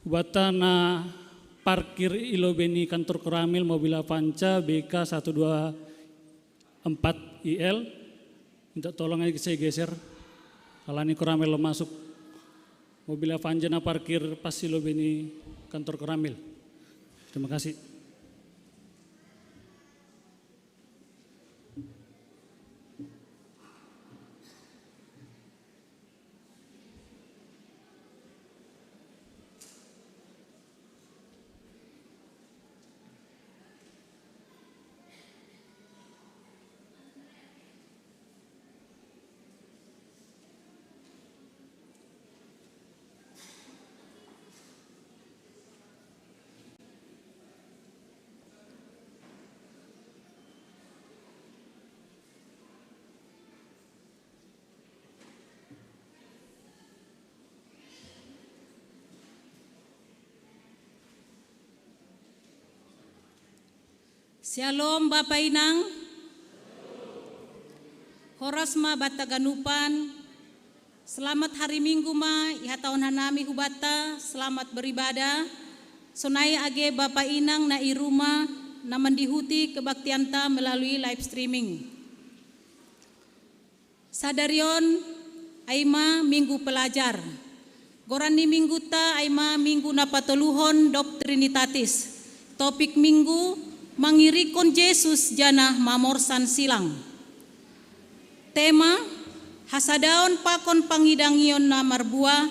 Hubata na parkir ilobeni kantor Koramil mobil Avanza BK 124 IL. Minta tolong aja saya geser. Kalau ini Koramil lo masuk mobil Avanza na parkir pas ilobeni kantor Koramil. Terima kasih. Shalom Bapak Inang, Horasma Bataganupan, selamat hari Minggu ma, iha tahun hanami hubata, selamat beribadah, sonai age Bapak Inang na iruma, na mendihuti kebaktianta melalui live streaming. Sadarion, aima Minggu Pelajar, gorani Minggu ta aima Minggu na patoluhon Doktrinitatis, topik Minggu, mangirikon Yesus jana mamorsan silang. Tema hasadaon pakon pangidangion na marbua.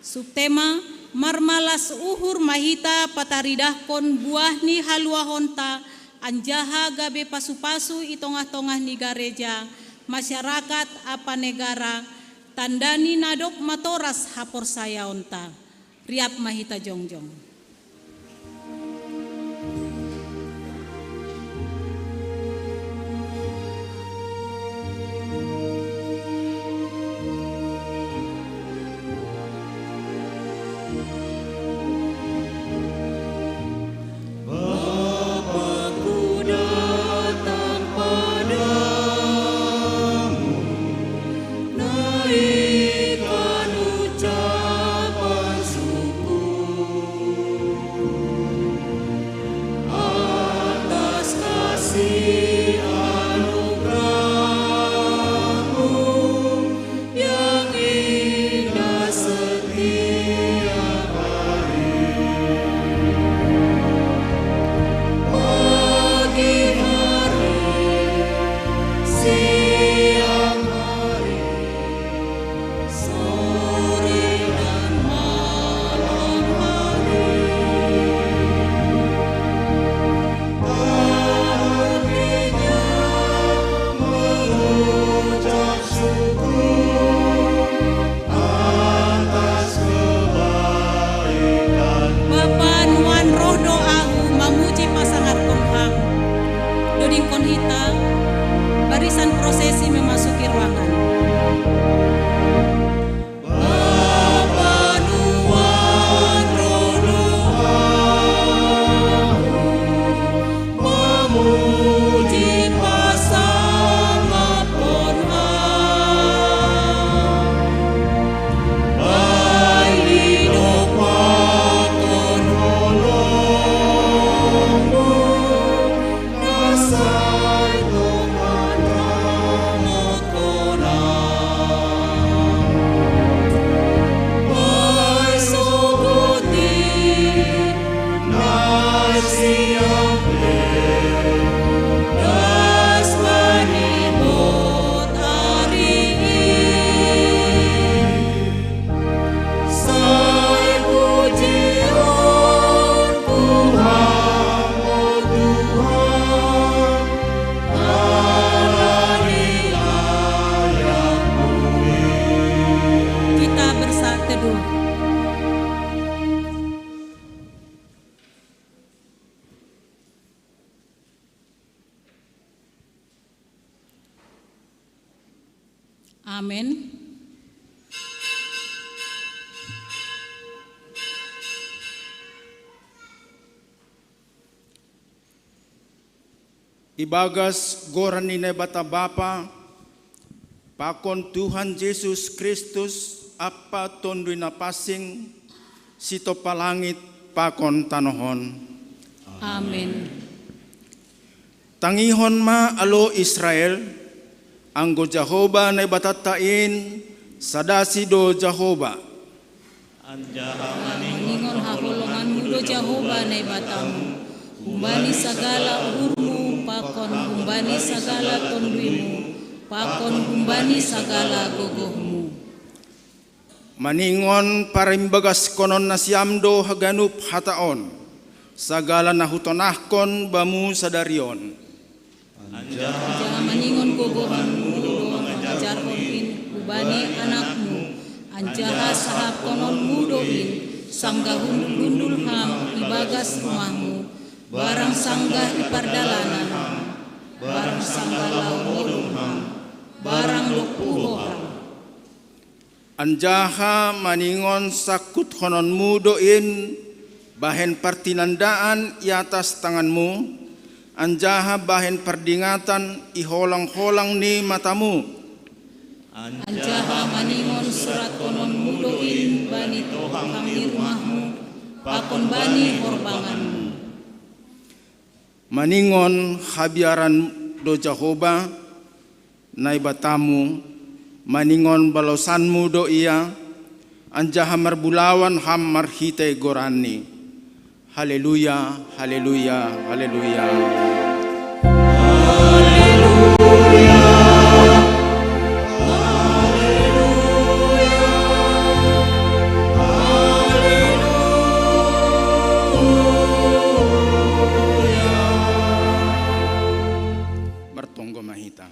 Subtema marmalas uhur mahita pataridahkon buah ni haluahonta anjaha gabe pasu-pasu itongah-tongah ni gareja masyarakat apa negara tandani nadok matoras hapor sayaonta. Riap mahita jongjong. Amin. Ibagas goran ni bata Bapa, pakon Tuhan Yesus Kristus apa tondui na pasing, sito palangit pakon tanohon. Amen. Tangihon ma alo Israel, anggo Jehovah na ibatatain, sadasi do Jehovah. Maningon haholongan mudo Jehovah na ibatamu, humbani sagala uhurmu, pakon humbani sagala tonduimu, pakon humbani sagala gogohmu. Maningon parimbagas konon na siyamdo haganup hataon, sagala nahutonahkon bamu sadarion. Anjaha maningon gogohanmu do mangajarkon in ubani anakmu, anjaha sahap konon mudoin sanggah hundul ham ibagas rumahmu, barang sanggah ipardalanan, barang sanggah laumulum ham, barang lupuhoham. Anjaha maningon sakut honon mudoin bahen pertinandaan i atas tanganmu, anjaha bahen perdingatan iholang-holang ni matamu. Anjaha maningon surat konon mudoin bani tohang di rumahmu, pakon bani horbanganmu. Maningon habiaran do Jehovah nai batamu, maningon balosanmu do ia, anjaha marbulawan ham marhite gorani. Haleluya, haleluya, haleluya. Bertonggo mahita.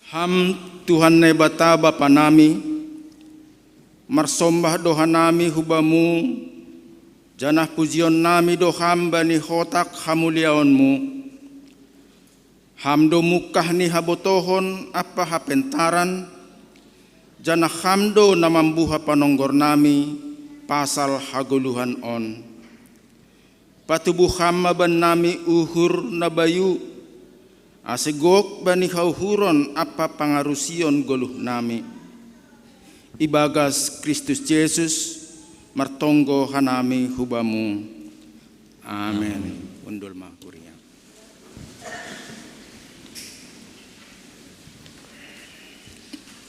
Ham Tuhan ne bata Bapa nami, marsombah doha nami hubamu, janah pujion nami do hamba ni hotak hamuliaonmu. Hamdo mukah ni habotohon apa hapentaran, janah hamdo namambuha panonggor nami, pasal haguluhan on. Patubuh hamba ban nami uhur nabayu, asegok bani hauhuron apa pangarusion goluh nami. Ibagas Kristus Yesus martonggo hanami hubamu. Amin. Undul makuria.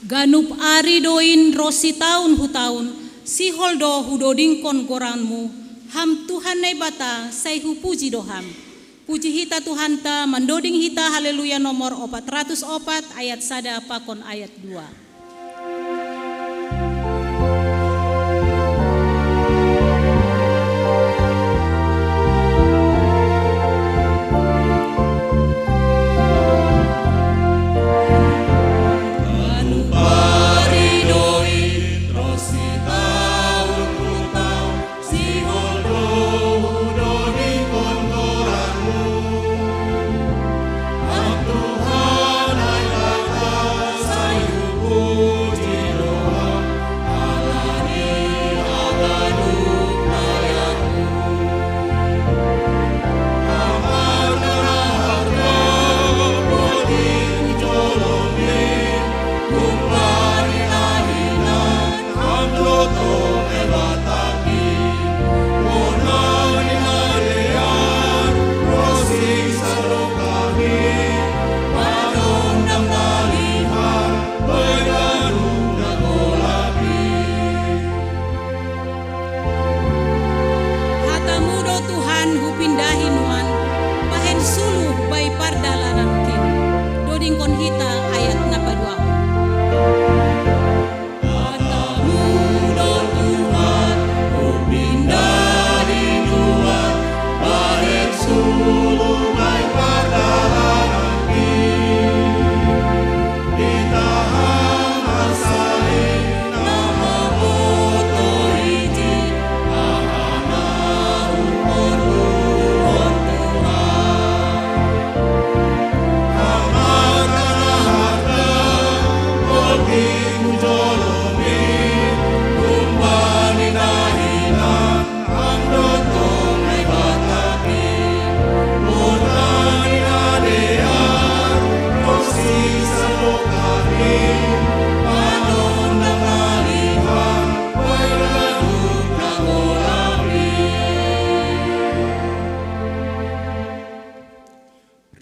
Ganup ari doin rosi taun hutaun, si holdo hudodingkon goranmu, ham Tuhan nai bata sai hu puji doham. Puji hita Tuhan ta mandoding hita haleluya nomor 404 ayat 1 pakon ayat 2.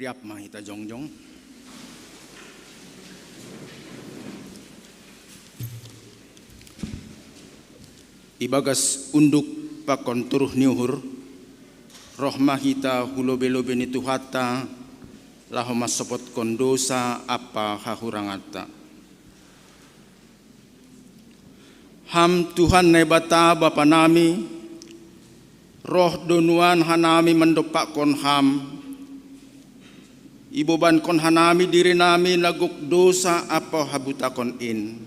riap mah hita jongjong. Ibagas unduk pakon turuh niuhur, rohmah hita hulobe-lobe ni tuhata, lahoma sopot kondosa apa hahurangata. Ham Tuhan nebata Bapa nami, roh donuan hanami mendopak kon ham, iboban kon hanami diri nami naguk dosa apa habuta kon in.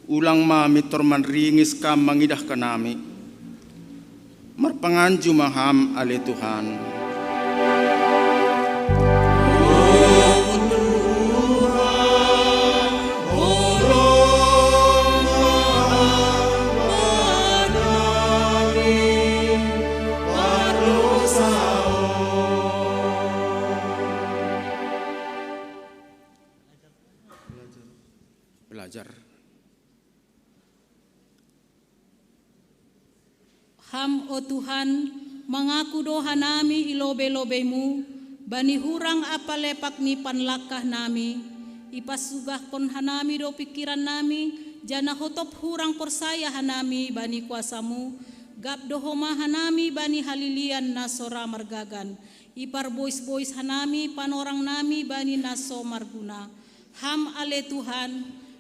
Ulang mami torman ringis kam mangidah kanami, marpanganju maham ale Tuhan. Belajar. Ham o Tuhan, mengaku doha nami ilobe-lobemu, bani hurang apa lepak ni panlakah nami, ipasugah kon hanami do pikiran nami, jana hotop hurang persaya hanami bani kuasamu, gap dohoma hanami bani halilian nasora margagan, ipar bois-bois hanami panorang nami bani naso marguna. Ham ale Tuhan,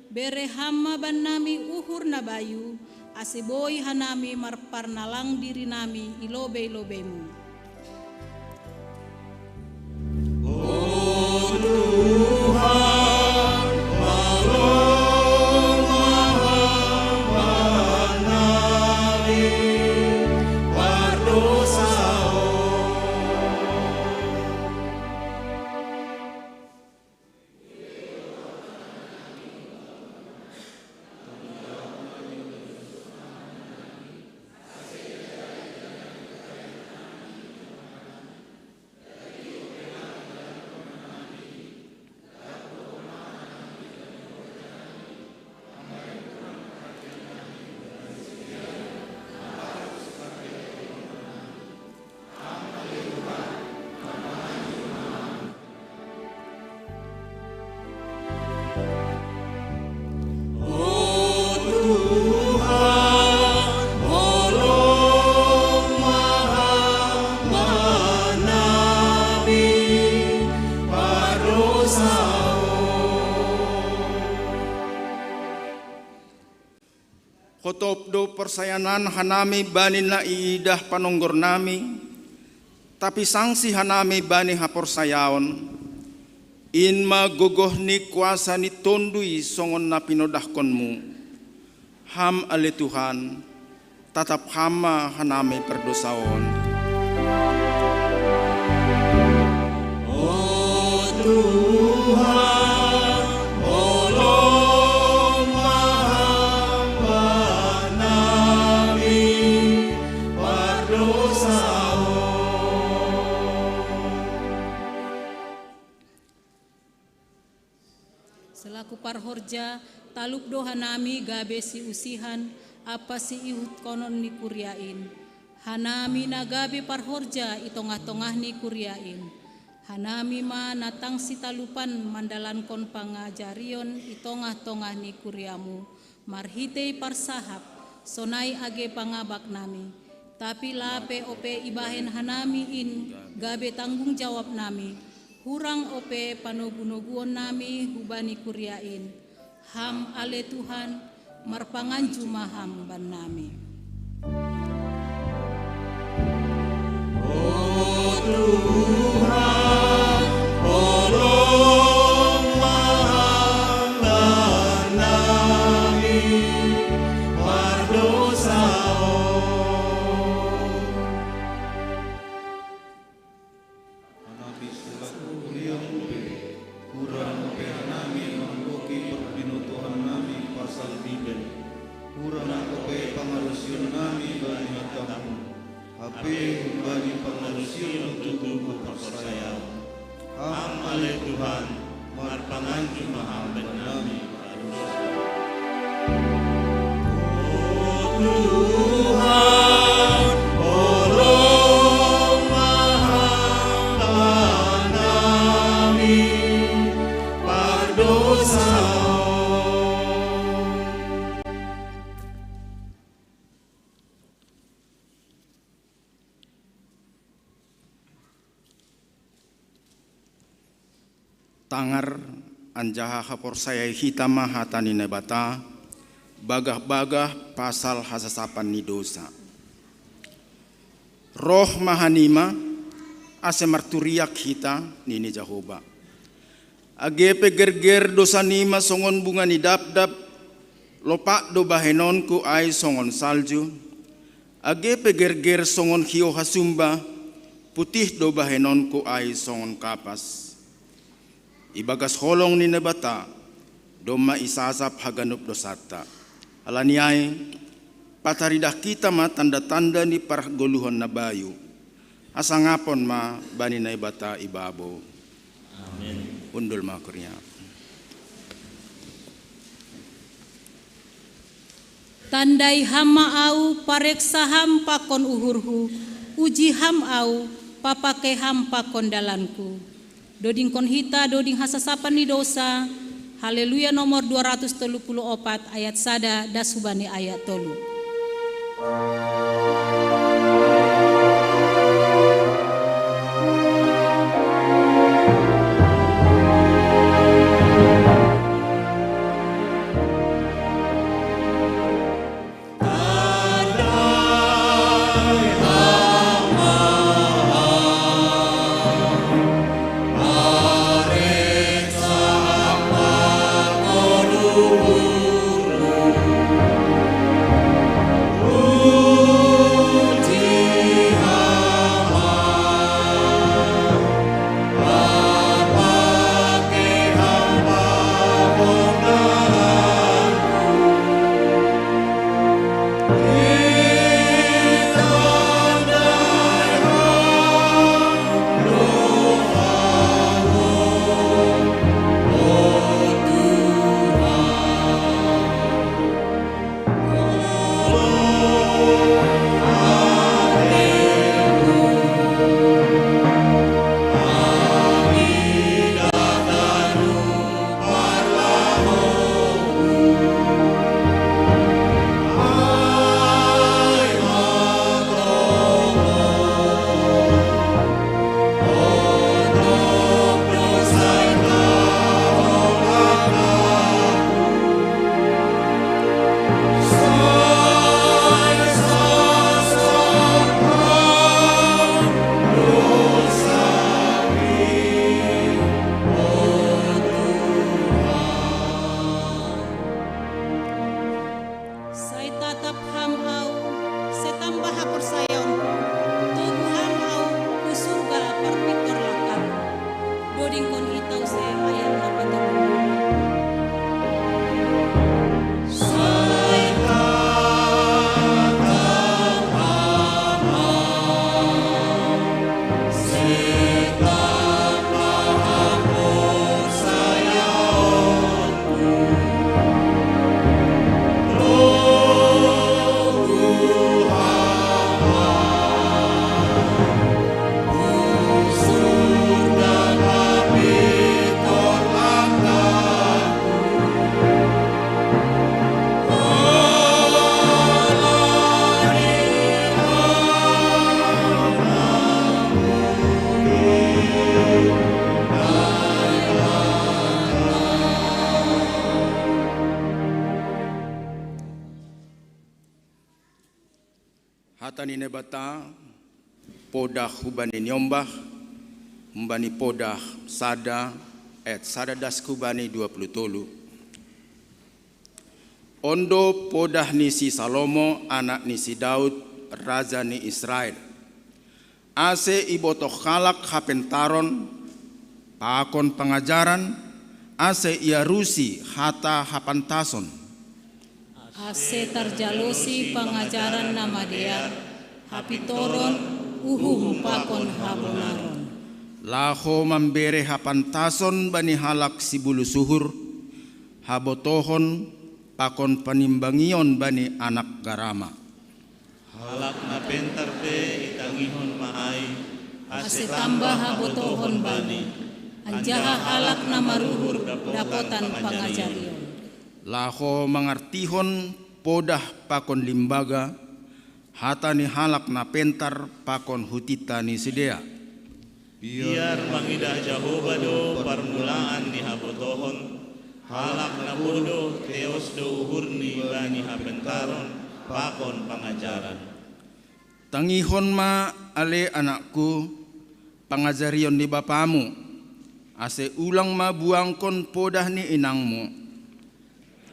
bere hamma ban nami uhur na bayu, aseboy hanami marparnalang diri nami ilobe-lobemu. Oh Tuhan, Allah Maha Nami, berdosa. Hotop do persayanan hanami bani na iidah panonggor nami, tapi sangsi hanami bani haporsayaon, in magogoh ni kuasa ni tondui songon na pinodahkonmu. Ham ale Tuhan, tatap hama hanami perdosaon. Oh Tuhan, selaku parhorja taluk doha nami gabe si usihan apa si ihut konon ni kuryain, hanami na gabe parhorja itongah-tongah ni kuryain, hanami ma natang si talupan mandalan kon pangajarion itongah-tongah ni kuryamu, marhitei parsahap sonai age pangabak nami, tapi lape ope ibahen hanami in gabe tanggung jawab nami, hurang ope panogu-noguon nami hubani kuryain. Ham ale Tuhan, marpanganju maham ban nami. Oh Tuhan, tolong hamba nami berdosa. Hanapi surat kuliang kurang pe nami mangkoki perpinutuhan nami pasal Bibel. Kurang pe pangalusion nami bani matamu. Hape bani pangalusion tubuh percaya. Ham ale Tuhan, marpanganju maham ben nami berdosa. Oh Tuhan, tolong hamba tangar anjaha haporsayai hitama hatani nebata bagah-bagah pasal hasasapan ni dosa. Roh mahanima ase marturiak hita nini Jehovah. Agepe gerger dosa nima songon bunga ni dap-dap lopak do bahenon ku ay songon salju. Agepe gerger songon hio hasumba putih do bahenon ku ay songon kapas. Ibagas holong ni nebata doma isasap haganup dosata. Alaniay pataridah kita ma tanda-tanda ni pargoluhon na bayu. Asangapon ma bani na ibata ibabo. Amin. Undul makurnya. Tandai hama au pareksa ham pakon uhurhu, uji ham au papake ham pakon dalanku. Doding kon hita doding hasasapan ni dosa. Haleluya nomor 234 ayat sada dasubani ayat tolu. Hatani nebata podah hubani nyombah mbani podah sada sada das kubani 20 tolu. Ondo podah ni si Salomo anak ni si Daud raja ni Israel. Ase iboto khalak hapentaron pakon pengajaran ase iarusi hata hapantason. Ase tarjalosi pengajaran nama dia hapitoron uhum pakon habonaron. Laho membere hapantason bani halak si bulu suhur habotohon pakon panimbangion bani anak garama. Halak na pentar pe itangihon maay Ase tambah habotohon bani anjaha halak na maruhur dapotan pangajarion. Laho mengartihon podah pakon limbaga hata ni halak na pentar pakon hutita ni sidea. Biar mangidah Jehovah do permulaan ni habotohon, halak na bodoh teos do uhurni bani habentaron, pakon pangajaran. Tangihon ma ale anakku, pangajarion ni bapamu, ase ulang ma buangkon podah ni inangmu.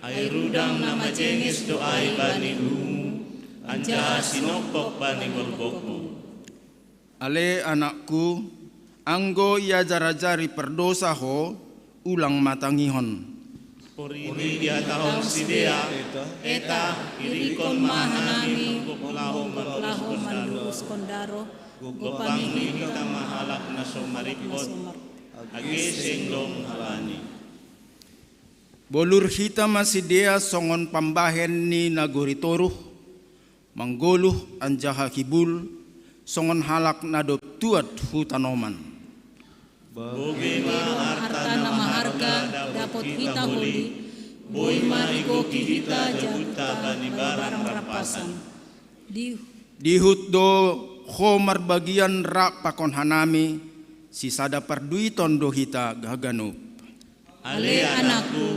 Ay rudang na majengis do ay bani umu, anja sinokpok bani golbokmu. Ale anakku, anggo ia jarajari perdosa ho, ulang matangihon. Porini dia tahun sidea, eta irikon mahanami, lahom manlurus kondaro, gopang ni kita mahalak na somaripot, ageseng long halani. Bolur hita masidea songon pambahen ni nagoritoruh, manggoluh anjaha kibul, songon halak nadop tuat hutanoman. Boge ma harta na maharga dapat hita huli, boy marigoki hita jabuta bani barang rampasan. Dihut do khomar bagian rak pakon hanami, sisada perduiton do hita gaganup. Ale anakku,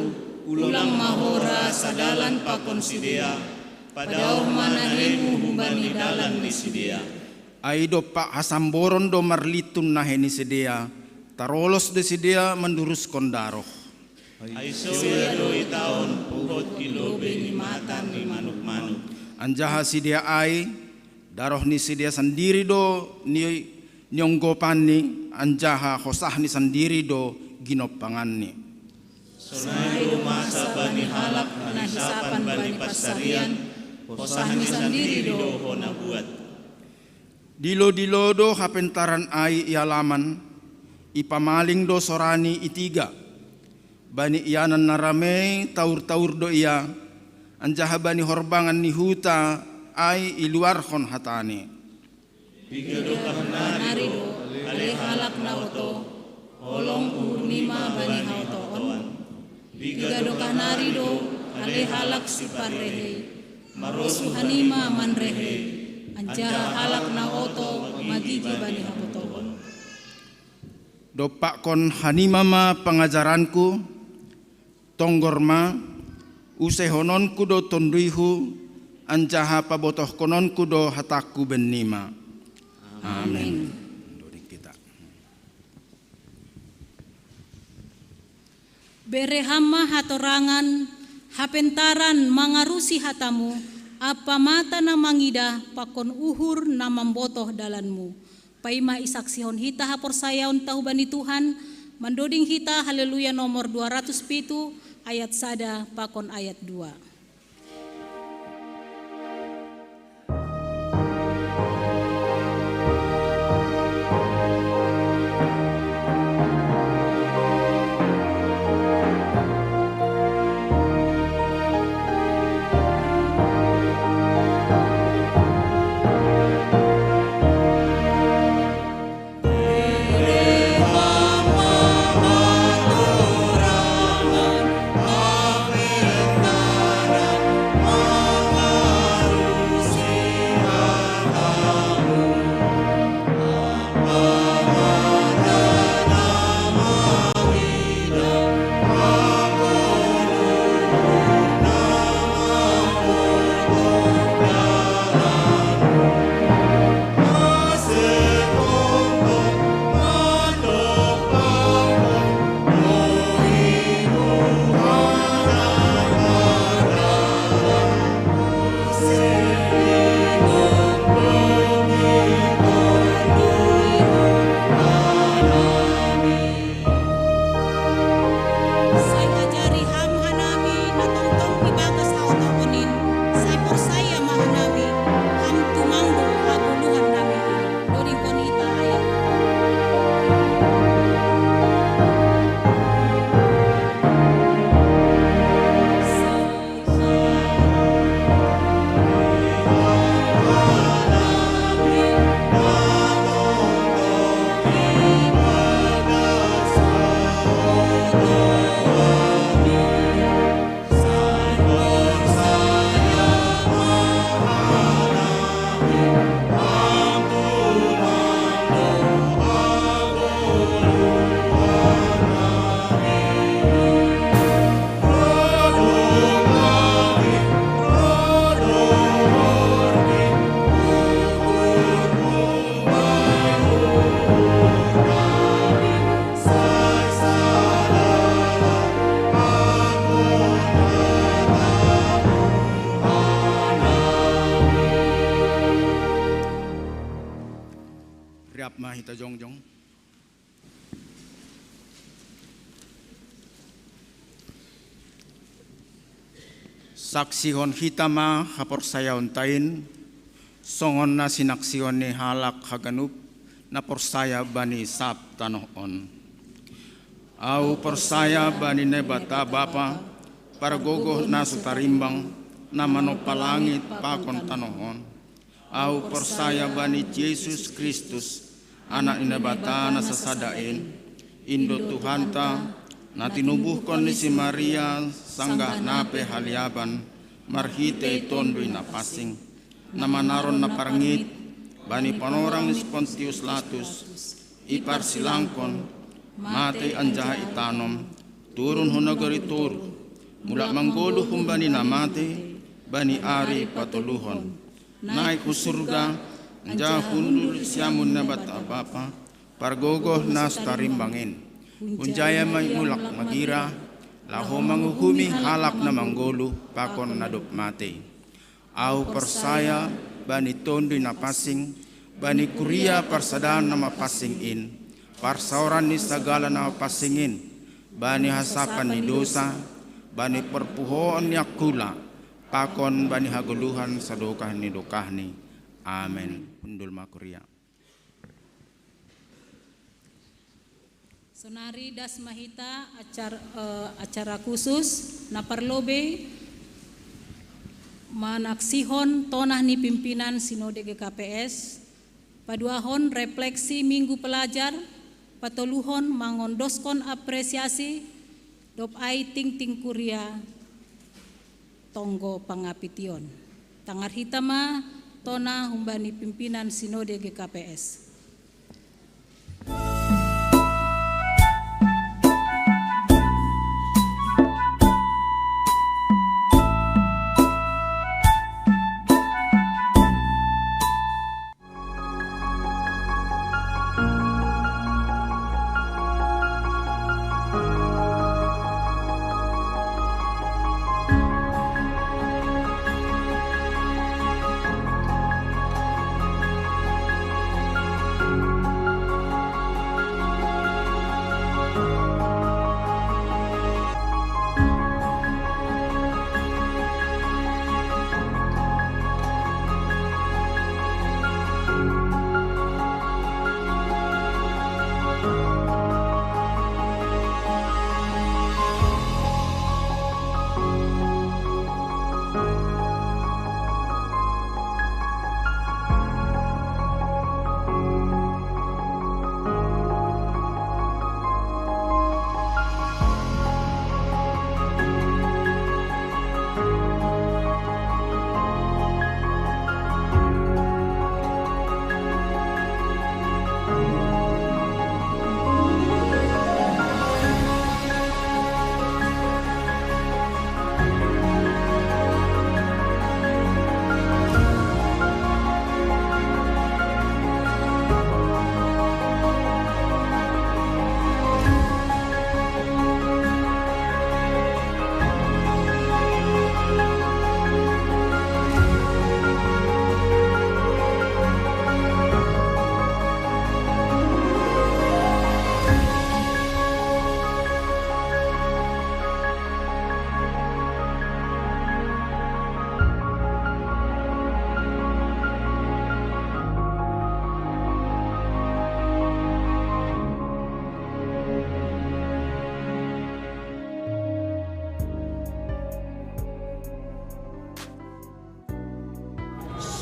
ulang mahora sadalan pakon sidea, padaw manahemu humbani dalan ni sidea. Aido pak hasamboron do marlitun naheni sidea, tarolos de sidea mendurus kondaroh. Ay soya do itaon puhot ilobe ni matan ni manuk-manuk. Anjaha sidea ai, daroh ni sidea sendiri do ni nyonggopan ni, anjaha khosah ni sendiri do ginopangan ni. Sonai rumasa bani halak na hisapan bani pasarian, khosah ni sendiri do hona buat. Dilo do hapentaran ai ialaman, ipamaling do sorani itiga. Bani ianan narame taur-taur do ia, anjaha bani horbangan ni huta ai iluar kon hatani. Biga do kahnari do, ale halak na oto, holong urnima bani hautoon. Biga do kahnari do, ale halak si parrehe, marosu hanima manrehe, anjaha halak na oto magigi bani habotoon. Dopak kon hanimama pengajaranku, tonggorma, usehononku do tonduihu, anjaha pabotoh kononku do hataku benima. Amin. Berehama hatorangan, hapentaran mangarusi hatamu, apa mata na mangida pakon uhur na mambotoh dalanmu. Paima isaksihon hita hapor sayaon tahu bani Tuhan, mandoding hita haleluya nomor 207 ayat 1 pakon ayat 2. Amen. Mariap mahita jongjong. Saksihon hitama haporsayaon tain, songon na sinaksiyon ni halak haganup na porsaya bani sap tanohon. Au porsaya bani nebata bapa, paragogoh na sutarimbang na manopalangit pakon tanohon. Au porsaya bani Yesus Kristus, anak inebata na sasadain, Indo Tuhanta, na tinubuhkon ni si Maria sanggah nape haliaban marhite tondoy na pasing na manaron na parangit bani panorang ni Pontius Latus ipar silangkon mate anjaha itanom turun hunagari turu mula manggolo humbani na mate bani ari patuluhon naik ku surga anjaha hundur siamun na bata bapa pargogoh na starimbangin Unjaya may mulak magira, laho manguhumi halak na manggolo, pakon na dupmate. Au persaya, bani tondoy na pasing, bani kuria parsadaan na mapasingin, parsauran ni sagala na mapasingin, bani hasapan ni dosa, bani perpuhoon ni akula, pakon bani haguluhan sa dokah ni dokahni. Amen. Undul makuria. Sonari das mahita acara khusus na parlobe manaksihon tonah ni pimpinan Sinode GKPS paduahon refleksi minggu pelajar patoluhon mangondoskon apresiasi dop ai ting kuria tonggo pangapition tangar hitama tonah humbani pimpinan Sinode GKPS.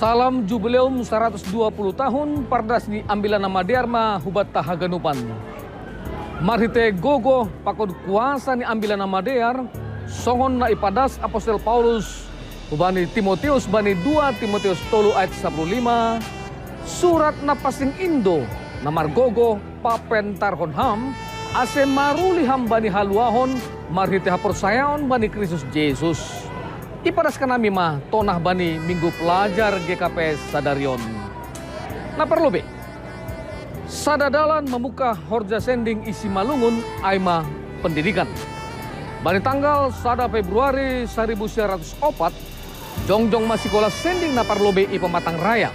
Salam Jubileum 120 tahun Pardas di ambilan nama Dharma Hubat Tahaganupan. Marhite gogo pakod kuasa ni ambilan nama Dear, songon na ipadas Apostel Paulus, Bani Timotius bani 2 Timotius 3 ayat 15, surat na pasing Indo, namar gogo papen tarhon ham, ase maruli ham bani haluahon, marhite haporsayaon bani Kristus Yesus. Ipadaskan nami mah tonah bani minggu pelajar GKPS Sadarion. Nah perlu be, sadadalan membuka horja sending isi malungun aima pendidikan. Bani tanggal 1 Februari 1904, jongjong masih sekolah sending na parlobe i pematang raya.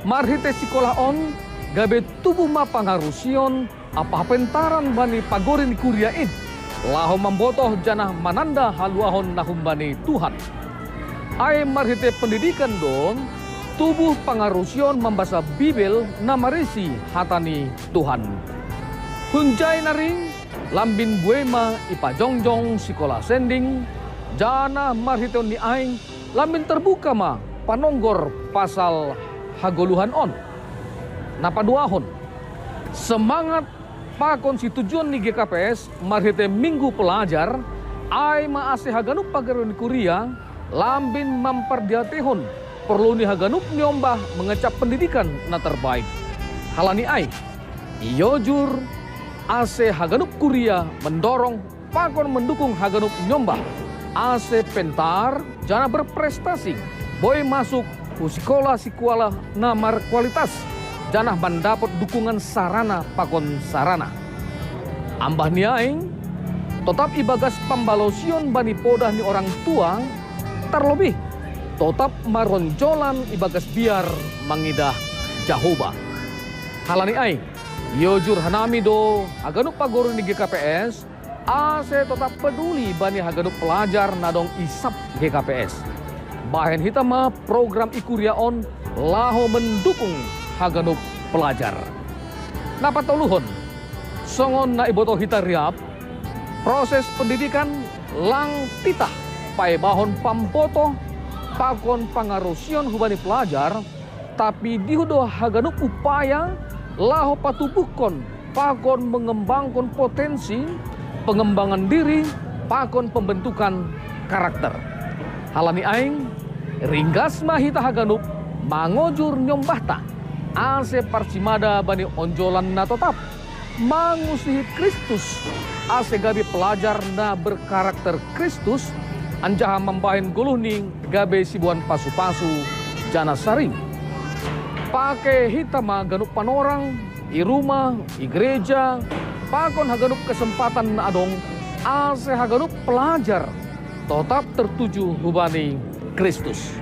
Marhite sekolah on, gabe tubuh ma pangarusion apa pentaran bani pagorin kuriain laho membotoh janah mananda haluahon nahumbani Tuhan. Ai marhite pendidikan don tubuh pangarusion membaca Bibel namarisi hatani Tuhan. Hunjai naring lambin buema ipajongjong sekolah sending jana marhiton ni aing lambin terbuka ma panonggor pasal hagoluhan on. Napaduahon semangat pakonstitujon ni GKPS marhite minggu pelajar ai maase haganup pagaron kuria lambin memperdiatehon perlu ni haganup nyombah mengecap pendidikan na terbaik. Halani ai iojur ase haganup kuria mendorong pakon mendukung haganup nyombah ase pentar jana berprestasi boy masuk ku sekolah namar kualitas janah mendapat dukungan sarana pakon sarana. Ambah ni aing tetap ibagas pambalosion bani podah ni orang tua terlebih tetap maronjolan ibagas biar mangidah Jahoba. Halani aing yojur hanami do haganup pagoron di GKPS ase tetap peduli bani haganup pelajar nadong isap GKPS. Bahen hitama program ikuriaon laho mendukung haganup pelajar. Napa toluhon songon na iboto hita riap proses pendidikan lang titah pae bahon pamboto pakon pangarusion hubani pelajar tapi dihudo haganup upaya laho patubuhkon pakon mengembangkan potensi pengembangan diri pakon pembentukan karakter. Halani aing ringgas mahita haganup mangojur nyombahta ase parcimada bani onjolan na tetap mangusihi Kristus ase gabi pelajar na berkarakter Kristus anjaha membahin guluh ning gabe sibuan pasu-pasu jana saring pake hitama ganup panorang i rumah i gereja pakon haganup kesempatan na adong ase haganup pelajar tetap tertuju hubani Kristus.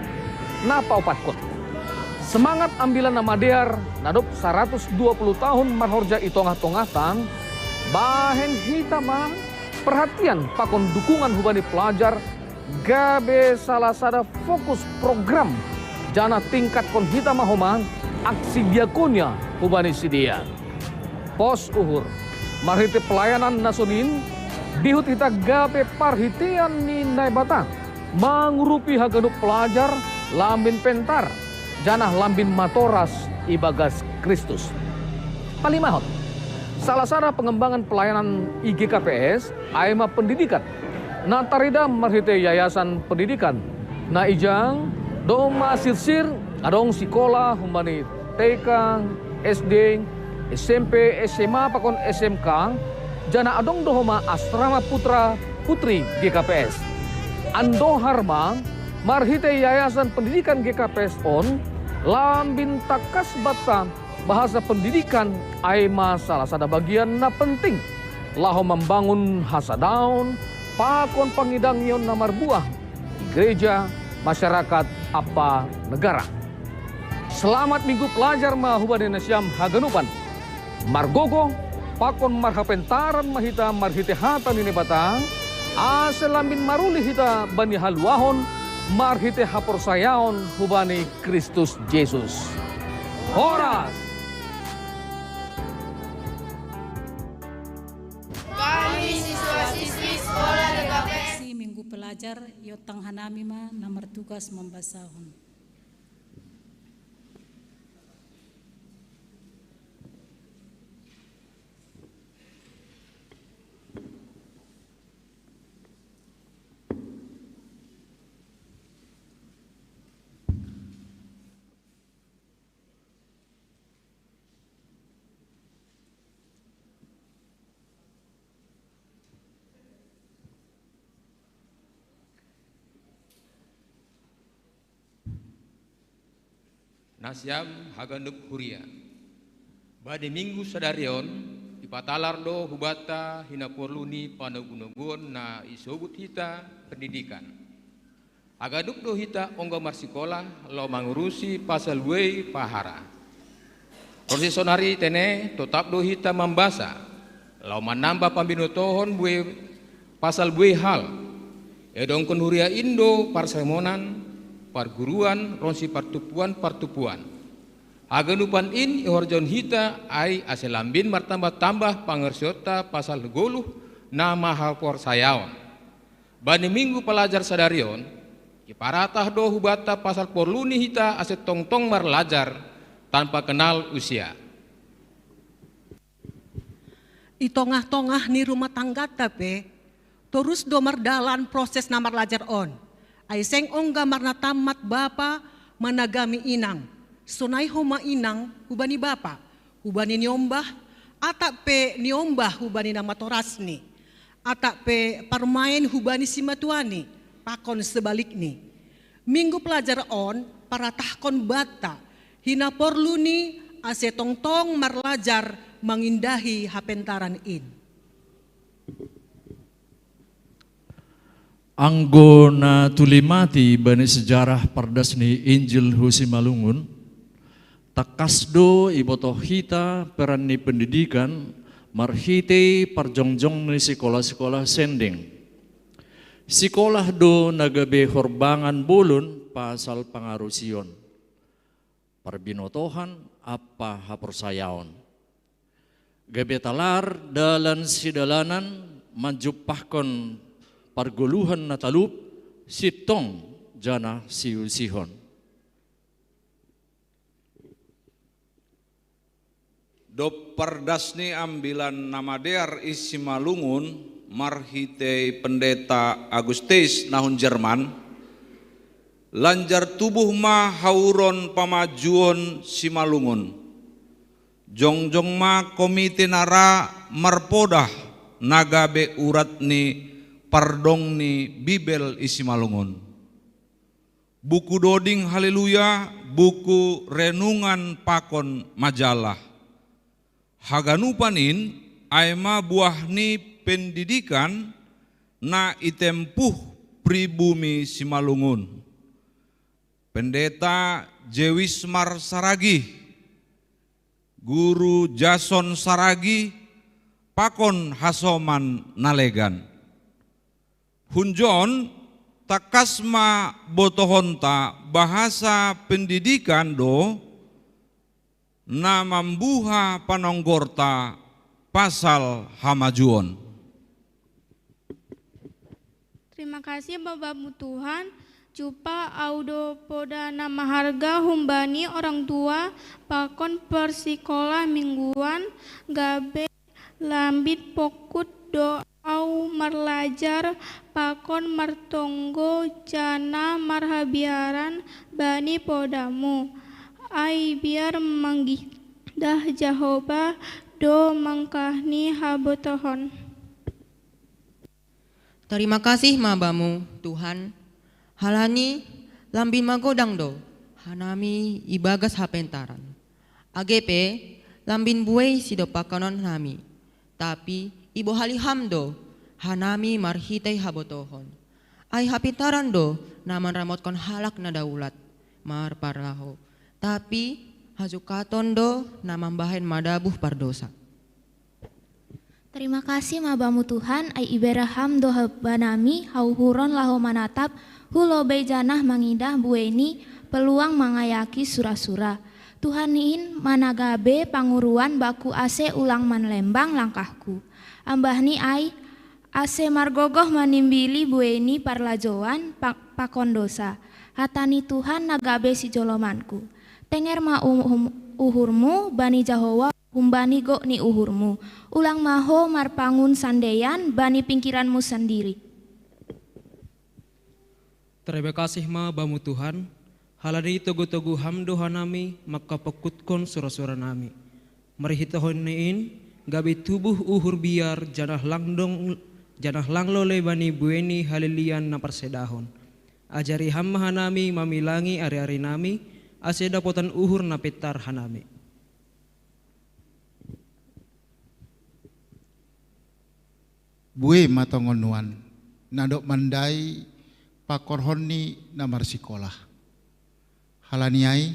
Napa opatkot semangat ambilan nama dear nadop 120 tahun marhorja i tongah-tongahtan bahen hitama perhatian pakon dukungan hubani pelajar gabe salah sada fokus program jana tingkat kon hitama homa aksi diakonia hubani sidia. Pos uhur marhite pelayanan nasonin dihut hita gabe parhitian ni naibata mangurupi haganup pelajar lambin pentar janah lambin matoras ibagas Kristus. Palimahot, salah sada pengembangan pelayanan IGKPS aima pendidikan. Na tarida marhite yayasan pendidikan. Na ijang dong masir-sir adong sekolah humbani TK, SD, SMP, SMA pakon SMK jana adong dohoma asrama putra putri GKPS. Ando harma marhite yayasan pendidikan GKPS on lambin takas bata bahasa pendidikan aima salah sada bagian na penting laho membangun hasadaun pakon pangidang yon namar buah gereja masyarakat apa negara. Selamat minggu pelajar mahubani nasyam haganupan margogo pakon marhapentaran mahita marhite hata nini batang aselambin maruli hita bani haluahon marhite haporsayaon hubani Kristus Yesus. Horas. Kami siswa-siswi sekolah GKPS. Si minggu pelajar yotang hanami ma namar tugas membasahon. Nasyam haganup huria. Bade minggu sadarion ipatalardo hubata hina porluni panagunagon na isobut hita pendidikan. Haganup do hita ongga marsikolah lo mangurusi pasal wei pahara. Prosesonari tene tetap do hita membasa lau menambah pambinotohon bue pasal bue hal edongkon huria Indo parsemonan parguruan ronsi partupuan Haganupan in ihorjon hita ai aselambin martambah-tambah pangersiota pasal goluh nama halpor sayaon. Bani minggu pelajar sadarion iparatah do hubata pasal porluni hita ase tong-tong marlajar tanpa kenal usia. Itongah-tongah ni rumah tangga tapi terus do mardalan proses namar lajar on. Ay seng ongga marna tamat bapa managami inang. Sunay homa inang hubani bapa, hubani niombah, atak pe niombah hubani nama torasni, atak pe parmain hubani simatuani, pakon sebalikni. Minggu pelajar on para tahkon bata, hina porluni ase tong-tong marlajar mengindahi hapentaran in. Anggona tulimati bani sejarah pardasni Injil Husimalungun, takasdo ibotoh hita perani pendidikan marhite parjongjong ni sekolah-sekolah sending. Sekolah do nagabe horbangan bulun pasal pangarusion. Parbinotohan apa hapersayaon. Gabe talar dalan sidalanan manjupahkon parguluhan natalup sitong jana siusihon. Do pardasni ambilan nama dear isi Malungun marhite pendeta Agustis nahun Jerman lanjar tubuh ma hauron pamajuon si Malungun jongjong ma komite nara marpodah nagabe urat ni pardong ni Bibel isi Malungun buku doding haleluya buku renungan pakon majalah Haganupanin aima buahni pendidikan na itempuh pribumi Simalungun. Pendeta Jewismar Saragi, Guru Jason Saragi, pakon Hasoman Nalegan. Hunjon takasma botohonta bahasa pendidikan do na mambuha panonggorta pasal hamajuon. Terima kasih Bapak Tuhan. Cupa audo poda nama harga humbani orang tua pakon persikolah mingguan gabe lambit pokut do au marlajar pakon martonggo jana marhabiaran bani podamu. Ai biar manggidah Jehovah do mangkahni habotohon. Terima kasih mabamu Tuhan. Halani lambin magodang do hanami ibagas hapentaran. AGP lambin buai sido pakanon nami. Tapi ibo haliham do hanami marhitai habotohon. Ai hapentaran do naman ramotkon halak na daulat marparlaho. Tapi hajukaton do namambahin madabuh pardosa. Terima kasih mabamu Tuhan, ai iberaham do banami hauhuron laho manatap hulo bejanah mangidah bueni peluang mangayaki sura-sura. Tuhan niin managabe panguruan baku ase ulang manlembang langkahku. Ambahni ai ase margogoh manimbili bueni parlajoan pakon dosa. Hatani Tuhan nagabe si jolomanku. Tenger ma uhurmu bani Jahowa humbani go ni uhurmu. Ulang maho marpangun sandeyan bani pingkiranmu sendiri. Terima kasih ma bamu Tuhan. Halani togu-togu hamdo hanami maka pekutkon sura-sura nami. Marihitohon niin gabi tubuh uhur biar janah langlo lebani bueni halilian na persedahon. Ajari hamma hanami mamilangi ari-ari nami. Ase dapotan uhur na petar hanami. Bue matongonuan nadok mandai pakorhoni namar sekolah. Halaniai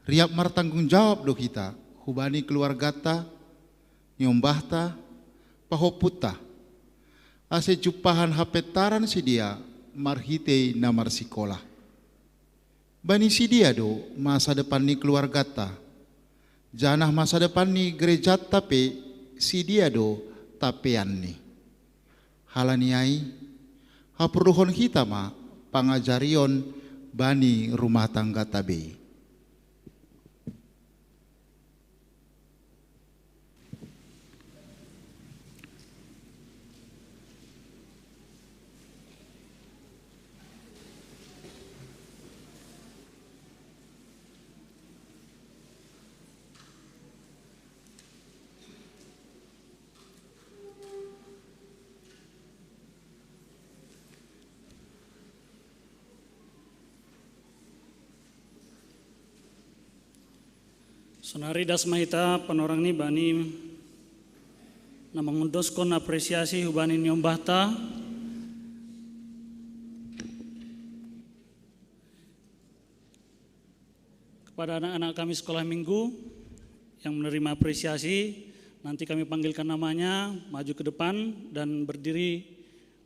riap martanggung jawab do kita hubani keluargata, nyombahta, pahoputa, ase jupahan hapetaran si dia marhite namar sikolah. Bani si dia do masa depan ni keluargata, janah masa depan ni gereja tapi si dia do tapean ni. Halaniai, haperuhon kita ma pangajarion bani rumah tangga tabe. Sonari das mahita panorang ni bani na mengundoskon apresiasi hubani nyombahta kepada anak-anak kami sekolah minggu yang menerima apresiasi. Nanti kami panggilkan namanya, maju ke depan dan berdiri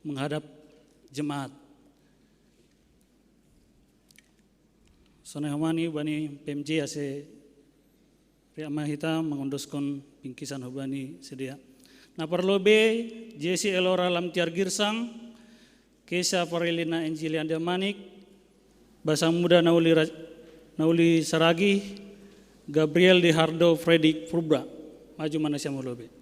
menghadap jemaat. Sonai homani bani PMJ ase Ria mahita mengundoskon bingkisan hubani sedia. Na parlobe Jesse Elora Lamtiar Girsang, Kesha Farelina Enjilian Manik, Basang Muda Nauli Saragi, Gabriel Dihardo Fredrik Purba. Maju mana siamo lobe.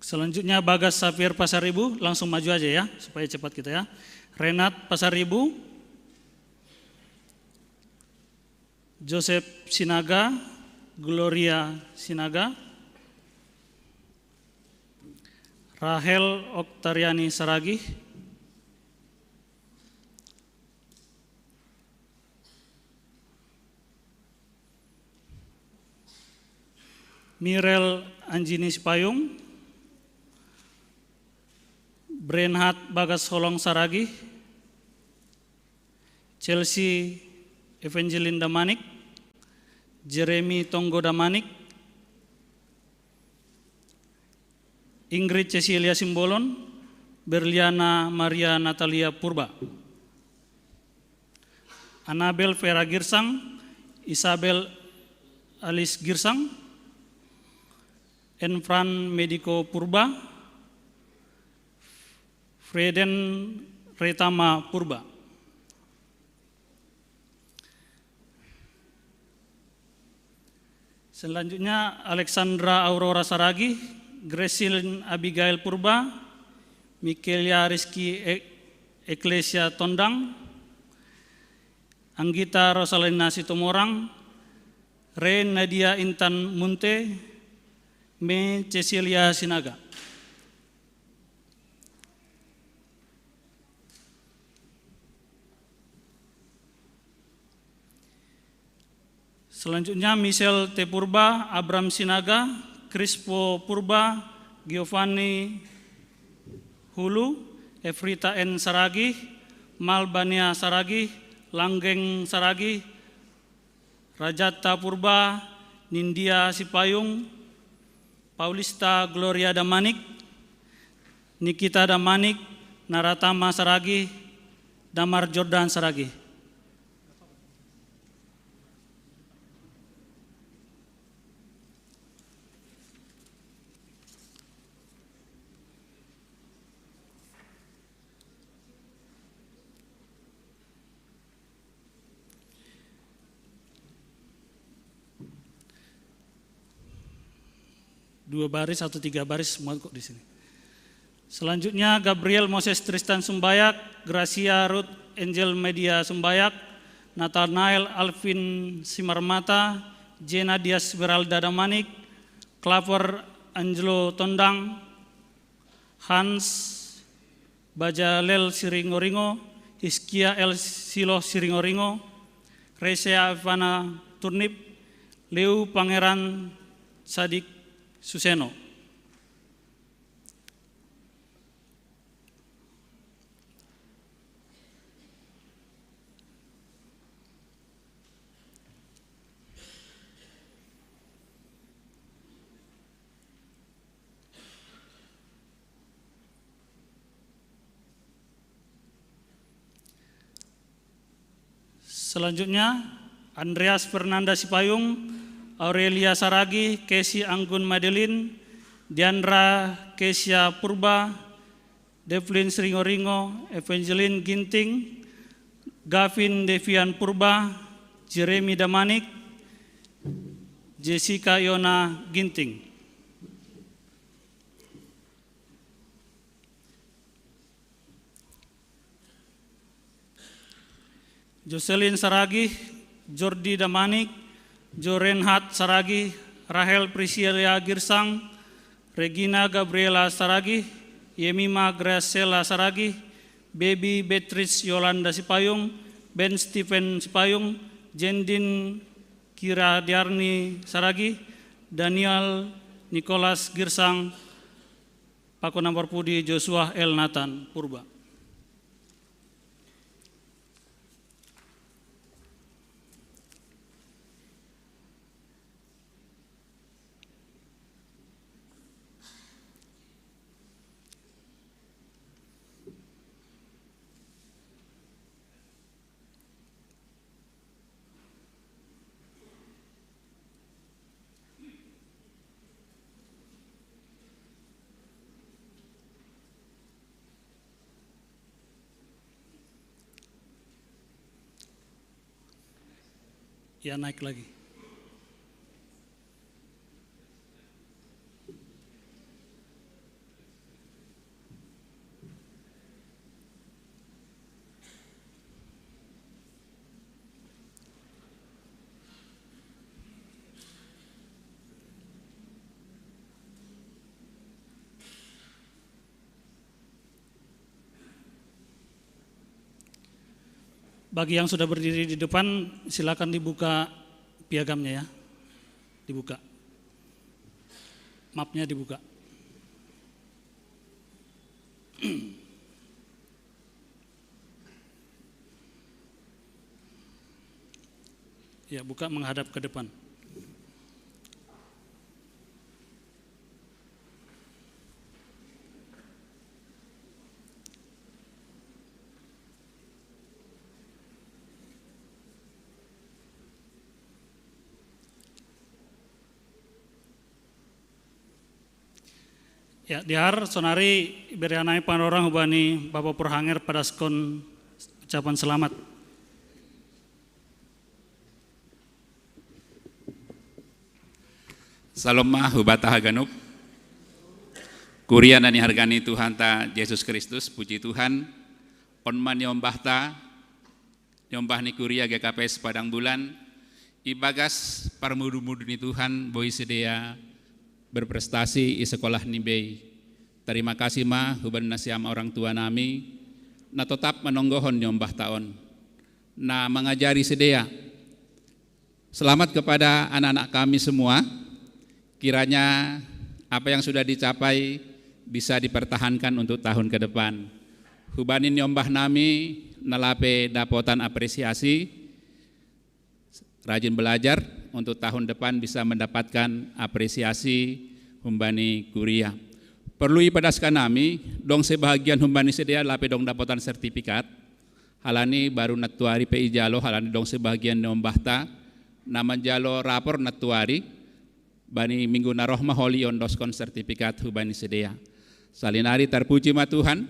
Selanjutnya Bagas Safir Pasaribu, langsung maju aja ya, supaya cepat kita ya. Renat Pasaribu, Joseph Sinaga, Gloria Sinaga, Rahel Oktariani Saragi, Mirel Anjini Sipayung, Brenhat Bagas Holong Saragi, Chelsea Evangeline Damanik, Jeremy Tonggo Damanik, Ingrid Cecilia Simbolon, Berliana Maria Natalia Purba, Anabel Vera Girsang, Isabel Alice Girsang, Enfran Medico Purba, Freden Retama Purba. Selanjutnya Alexandra Aurora Saragi, Gresilin Abigail Purba, Mikelia Rizky Eklesia Tondang, Anggita Rosalina Sitomorang, Ren Nadia Intan Munte, Me Cecilia Sinaga. Selanjutnya Michelle T. Purba, Abram Sinaga, Crispo Purba, Giovanni Hulu, Efrita N. Saragi, Malbania Saragi, Langgeng Saragi, Rajata Purba, Nindya Sipayung, Paulista Gloria Damanik, Nikita Damanik, Naratama Saragi, Damar Jordan Saragi. Dua baris atau tiga baris semua kok di sini. Selanjutnya Gabriel Moses Tristan Sumbayak, Gracia Ruth Angel Media Sumbayak, Nathanael Alvin Simarmata, Jena Dias Beralda Damanik, Claver Angelo Tondang, Hans Bajalel Siringoringo, Hiskia El Silo Siringoringo, Resea Ivana Turnip, Leu Pangeran Sadik Suseno. Selanjutnya Andreas Fernanda Sipayung, Aurelia Saragi, Kesi Anggun Madeline, Diandra Kesia Purba, Devlin Sringoringo, Evangeline Ginting, Gavin Devian Purba, Jeremy Damanik, Jessica Yona Ginting. Jocelyn Saragi, Jordi Damanik, Jorenhat Saragi, Rahel Priscilia Girsang, Regina Gabriela Saragi, Yemima Graciela Saragi, Baby Beatrice Yolanda Sipayung, Ben Stephen Sipayung, Jendin Kira Diarni Saragi, Daniel Nicholas Girsang, Pakona Pudi Joshua El Nathan Purba. Ya, naik lagi. Bagi yang sudah berdiri di depan, silakan dibuka piagamnya ya. Dibuka. Mapnya dibuka. Ya, buka menghadap ke depan. Ya, dihar sonari berianai panorang hubani Bapak Purhanger pada skon ucapan selamat. Salomah hubata haganup. Kuria nani hargani Tuhan ta Yesus Kristus, puji Tuhan. Onman nyombah ni kuria GKPS Padang Bulan. Ibagas parmudu-mudu ni Tuhan boy sedia berprestasi di sekolah nibei. Terima kasih ma huban nasiam orang tua nami na tetap menonggohon nyombah tahun na mengajari sedia. Selamat kepada anak-anak kami semua, kiranya apa yang sudah dicapai bisa dipertahankan untuk tahun ke depan. Hubanin nyombah nami nalape dapotan apresiasi, rajin belajar untuk tahun depan bisa mendapatkan apresiasi humbani kuria. Perlu ipadaskan nami, dong sebahagian humbani sedia lape dong dapotan sertifikat. Halani baru natuari PI Jalo, halani dong sebahagian nyombahta, nama Jalo rapor natuari, bani minggu narohma holi ondoskon sertifikat humbani sedia. Salinari terpuji ma Tuhan,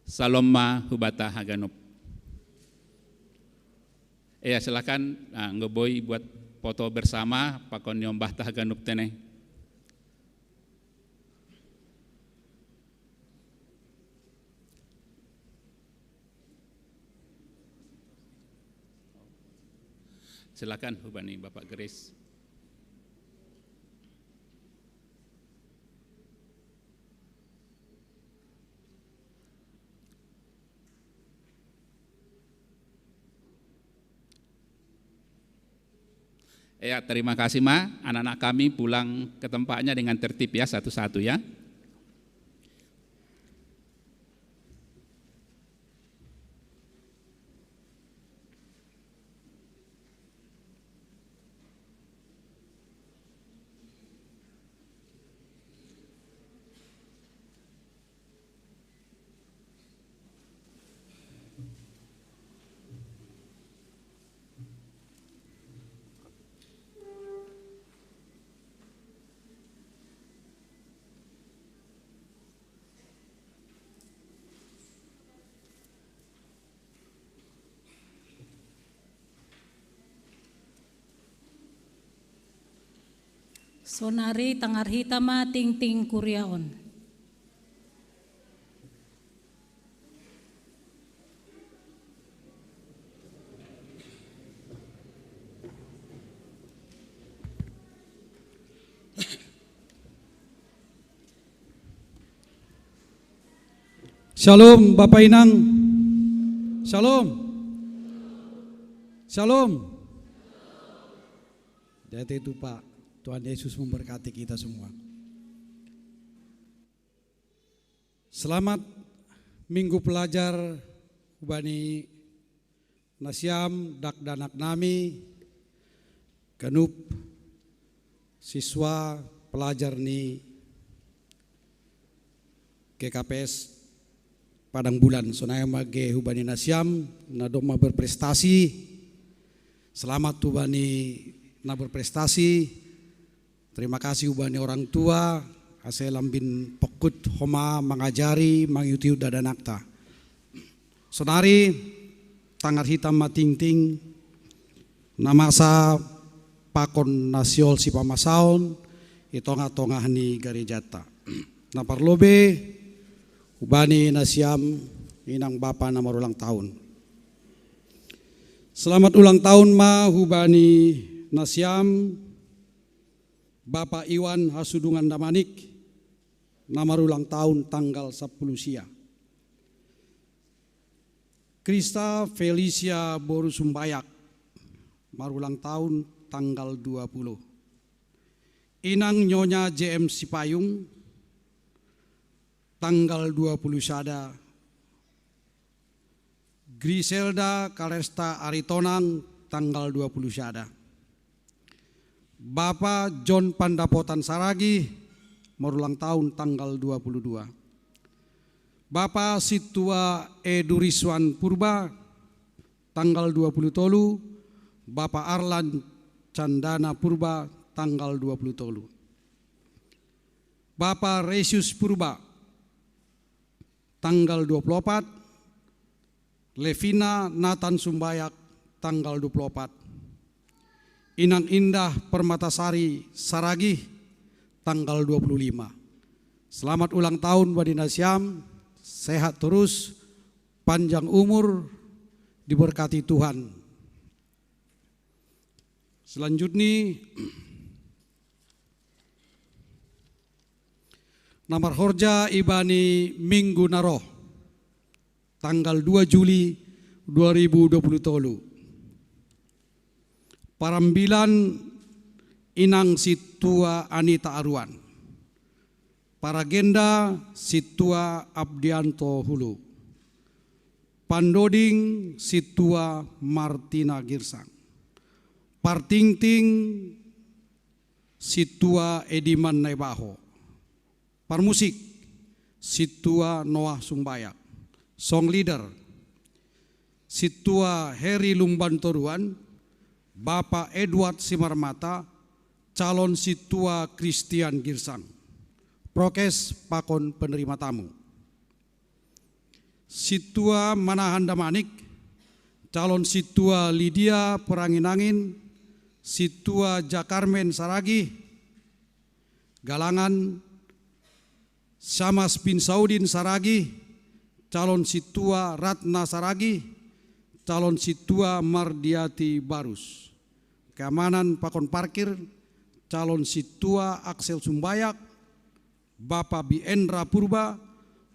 salomma hubata haganup. Ya silakan ngeboy buat foto bersama pakon nyombah tahaganuk teneh. Silakan hubani Bapak Grace. Ya, terima kasih Ma. Anak-anak kami pulang ke tempatnya dengan tertib ya, satu-satu ya. Sonari tangar hitama ting ting kuriaon. Shalom Bapak Inang. Shalom. Shalom. Jadi itu Pak, Tuhan Yesus memberkati kita semua. Selamat Minggu Pelajar Ubani Nasiam Dak Danak Nami Genup siswa pelajar ni GKPS Padang Bulan Sonaya Mage Ubani Nasiam na doma berprestasi. Selamat Ubani na berprestasi. Terima kasih ubani orang tua, ase lambin pekut homa mengajari mangyutiu dadanakta. Sonari tangar hitam mating-ting nama sa pakon nasiol si pamasaon itonga-tonga ni garejata. Na parlobe ubani nasiam inang bapa na marulang tahun. Selamat ulang tahun ma ubani nasiam Bapak Iwan Hasudungan Damanik, nama ulang tahun tanggal 10 sia. Krista Felicia Borusumbayak, marulang tahun tanggal 20. Inang Nyonya JM Sipayung, tanggal 20 sada. Griselda Kalesta Aritonang, tanggal 20 sada. Bapak John Pandapotan Saragi, marulang tahun tanggal 22. Bapak Situa Eduriswan Purba, tanggal 20 tolu. Bapak Arlan Candana Purba, tanggal 20 tolu. Bapak Resius Purba, tanggal 24. Levina Nathan Sumbayak, tanggal 24. Inang Indah Permatasari Saragi, tanggal 25. Selamat ulang tahun Badina Siam, sehat terus, panjang umur, diberkati Tuhan. Selanjutnya, Namar Horja Ibani Minggu Naroh, tanggal 2 Juli 2023. Parambilan Inang Situa Anita Aruan, Paragenda Situa Abdianto Hulu, Pandoding Situa Martina Girsang, Partingting Situa Ediman Naibaho, Parmusik Situa Noah Sumbayak, Song Leader Situa Heri Lumbantoruan, Bapak Edward Simarmata, calon Situa Christian Girsang. Prokes pakon penerima tamu. Situa Manahan Damanik, calon Situa Lydia Peranginangin, Situa Jakarmen Saragi, Galangan Syamas bin Saudin Saragi, calon Situa Ratna Saragi, calon Situa Mardiati Barus. Keamanan pakon parkir, calon Situa Aksel Sumbayak, Bapak Biendra Purba,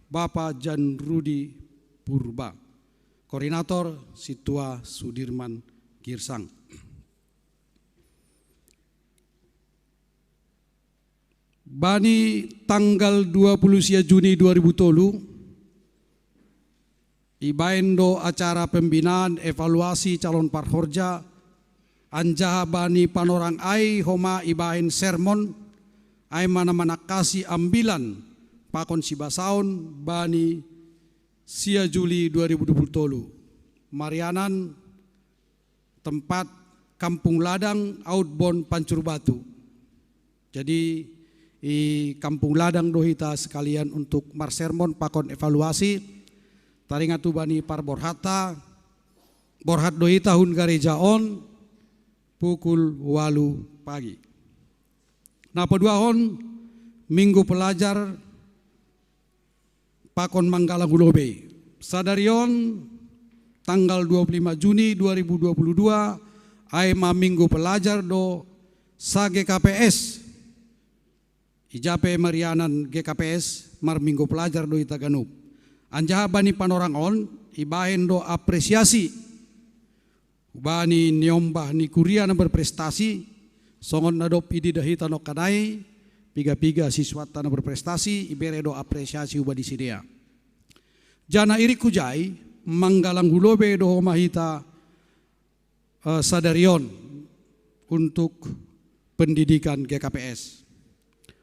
Bapak Jan Rudi Purba. Koordinator Situa Sudirman Girsang. Bani tanggal 20 Juni 2003 ibaindo acara pembinaan evaluasi calon parhorja anjaha bani panorang ai homa ibain sermon ai mana-mana kasih ambilan pakon sibasaun bani sia Juli 2023 Marianan tempat Kampung Ladang Outbound Pancur Batu. Jadi di Kampung Ladang dohita sekalian untuk marsermon pakon evaluasi taringatu bani par borhata borhat dohita hun gereja on pukul 8 pagi. Nah peduahon minggu pelajar pakon Manggala Gulobe sadarion tanggal 25 Juni 2022 aima minggu pelajar do sa GKPS ijape Marianan GKPS mar minggu pelajar do Itaganup anjaha bani panorang on ibahen do apresiasi bani niombah ni kuria na berprestasi songon nadop idi dahita no kadai piga-piga siswa na berprestasi ibere do apresiasi ubah di sidea jana iri kujai Manggalang Gulobe do mahita sadarion untuk pendidikan GKPS.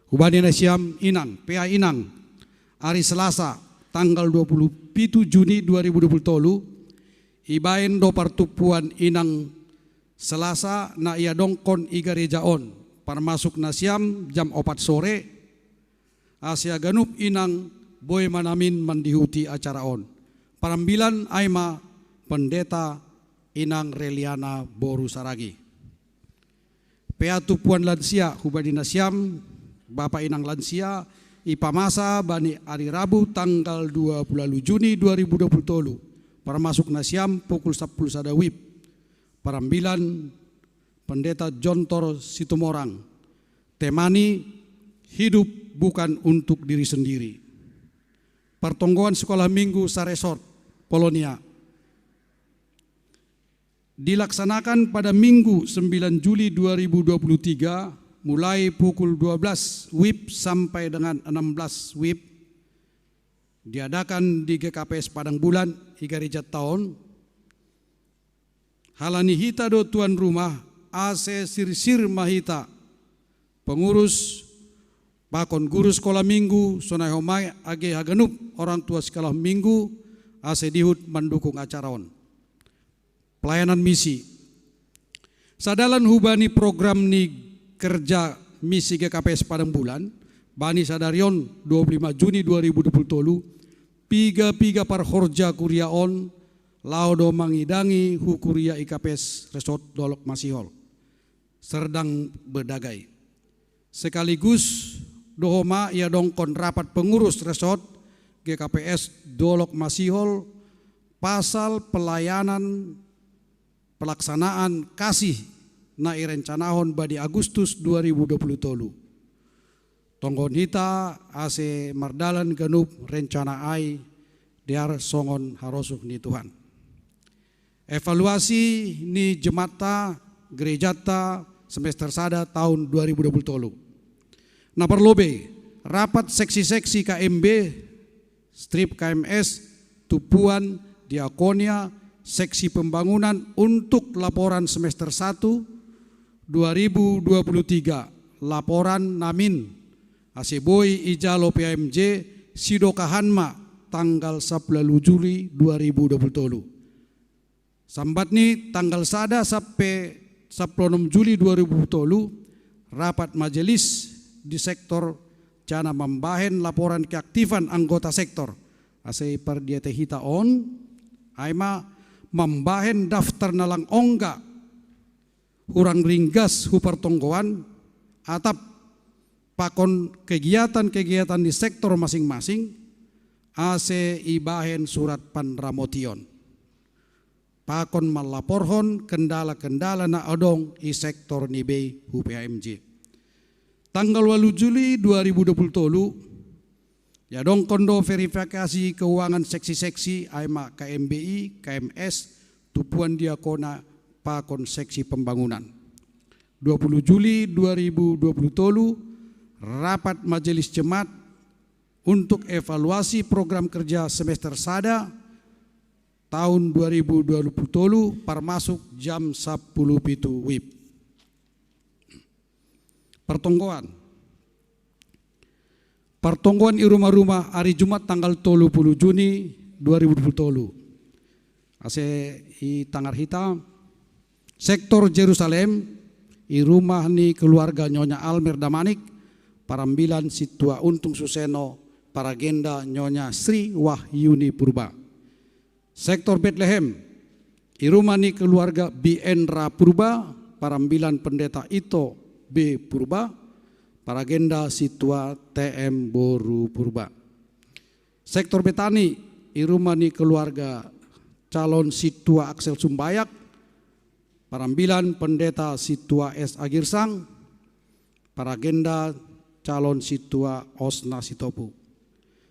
Hubani Nasiam Inang, PA Inang, hari Selasa tanggal 27 Juni 2023 ibain do partupuan Inang Selasa na ia dongkon iga rejaon parmasuk Nasiam jam 4 sore Asia Ganup Inang boy manamin mandihuti acara on. Parambilan aima pendeta Inang Reliana Boru Saragi. Peatu Puan Lansia Hubadi Nasiam Bapak Inang Lansia ipamasa bani hari Rabu tanggal 20 Juni 2023 para masuk Nasiam pukul 10 sadawib. Parambilan Pendeta Jontor Situmorang temani hidup bukan untuk diri sendiri. Pertonggoan sekolah minggu Saresort Polonia dilaksanakan pada Minggu 9 Juli 2023 mulai pukul 12 WIB sampai dengan 16 WIB diadakan di GKPS Padang Bulan Igareja Tahun halani hita do tuan rumah AC Sirsir Mahita pengurus pakon guru sekolah minggu Sonai Homai Age Haganup orang tua sekolah minggu AC Dihut mendukung acara on pelayanan misi. Sadalan hubani program ni kerja misi GKPS Padang Bulan, bani sadarion 25 Juni 2023, piga parhorja kuria on, laudo mangidangi hukuria IKPS Resort Dolok Masihol, serdang berdagai. Sekaligus dohoma ia dongkon rapat pengurus Resort GKPS Dolok Masihol, pasal pelayanan pelaksanaan kasih na irencanahon badi Agustus 2023. Tonggon hita ase mardalan ganup rencana ai diar songon harosuk ni Tuhan. Evaluasi ni jemata gerejata semester sada tahun 2023. Na perlobe rapat seksi-seksi KMB strip KMS Tupuan Diakonia seksi pembangunan untuk laporan semester 1 2023 laporan Namin Aseboy Ijalo PMJ Sidokahanma tanggal 10 Juli 2023 sambat ni tanggal sada sampai 16 Juli 2023 rapat majelis di sektor jana membahen laporan keaktifan anggota sektor ase per dia tehita on aima membahen daftar nalang ongga hurang ringgas hupertonggoan atap pakon kegiatan-kegiatan di sektor masing-masing ase ibahen surat panramotion pakon malaporhon kendala-kendala na odong i sektor nibe HUPAMJ tanggal 8 Juli 2023 ya dong kondo verifikasi keuangan seksi-seksi aima KMBI, KMS, Tupuan Diakona, pakon seksi pembangunan. 20 Juli 2023 rapat majelis jemaat untuk evaluasi program kerja semester sada tahun 2020 parmasuk jam 10 pitu WIB. Pertonggoan i rumah-rumah hari Jumat tanggal 30 Juni 2020. Ase i Tangar Hita, sektor Jerusalem, i rumah ni keluarga Nyonya Almer Damanik, parambilan Situa Untung Suseno, paragenda Nyonya Sri Wahyuni Purba. Sektor Bethlehem, i rumah ni keluarga Biendra Purba, parambilan pendeta Ito B. Purba, paragenda Situa TM Boru Purba. Sektor Betani, i rumah ni keluarga calon Situa Aksel Sumbayak, parambilan pendeta Situa S. Agirsang, paragenda calon Situa Osna Sitopu.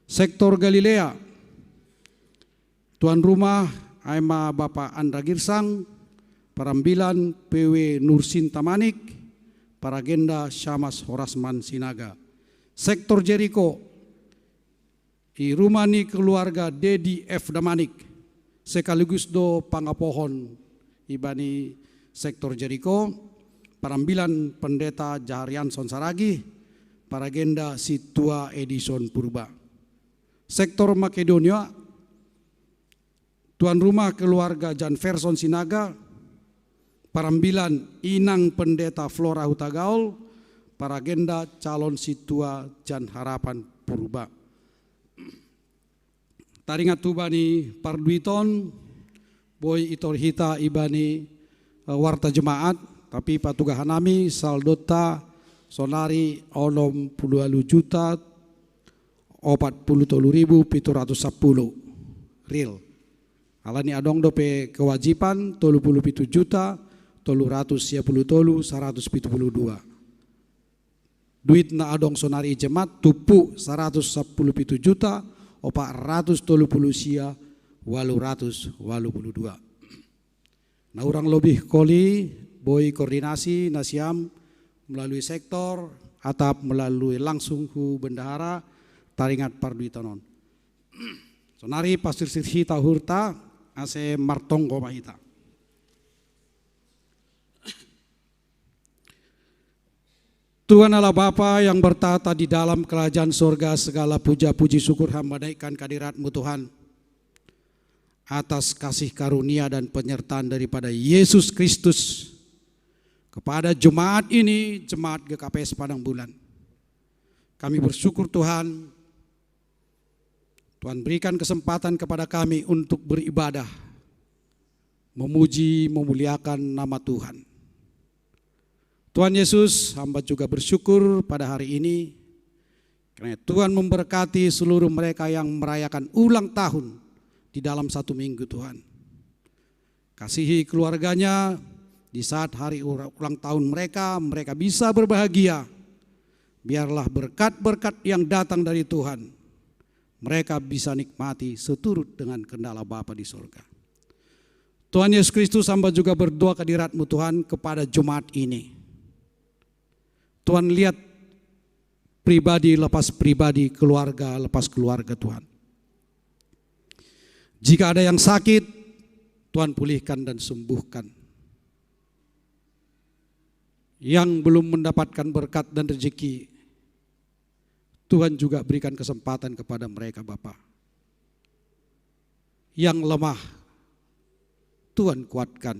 Sektor Galilea, tuan rumah Aima Bapak Andra Girsang, parambilan PW Nursin Tamanik, paragenda Syamas Horasman Sinaga. Sektor Jericho, i rumah ni keluarga Dedi F. Damanik, sekaligus do pangapohon ibani sektor Jericho, parambilan pendeta Jaharian Sonsaragi, paragenda Situa Edison Purba. Sektor Makedonia, tuan rumah keluarga Jan Verson Sinaga, parambilan inang pendeta Flora Hutagaul, paragenda calon Situa Jan Harapan Purba. Taringat tubani parduiton, boy itor hita ibani warta jemaat, tapi patugahan nami saldota sonari 60 juta 43.710 real. Alani adong dope kewajiban 37 juta 310.172. Duit na adong sonari jemaat tupu 117 juta 430 sia 882. Nah orang lebih koli boy koordinasi nasiam melalui sektor atap melalui langsung ku bendahara taringat parduitanon. Sonari pasir sirhita hurta ase martonggo mahita. Tuhan Allah Bapa yang bertata di dalam kerajaan surga, segala puja puji syukur hamba naikkan kehadirat-Mu Tuhan atas kasih karunia dan penyertaan daripada Yesus Kristus kepada jemaat ini, jemaat GKPS Padang Bulan. Kami bersyukur Tuhan, Tuhan berikan kesempatan kepada kami untuk beribadah, memuji, memuliakan nama Tuhan. Tuhan Yesus, hamba juga bersyukur pada hari ini karena Tuhan memberkati seluruh mereka yang merayakan ulang tahun di dalam satu minggu Tuhan. Kasihi keluarganya di saat hari ulang tahun mereka bisa berbahagia. Biarlah berkat-berkat yang datang dari Tuhan mereka bisa nikmati seturut dengan kendala Bapa di surga. Tuhan Yesus Kristus, hamba juga berdoa kehadirat-Mu Tuhan kepada jemaat ini. Tuhan lihat pribadi lepas pribadi, keluarga lepas keluarga Tuhan. Jika ada yang sakit, Tuhan pulihkan dan sembuhkan. Yang belum mendapatkan berkat dan rezeki, Tuhan juga berikan kesempatan kepada mereka Bapa. Yang lemah, Tuhan kuatkan.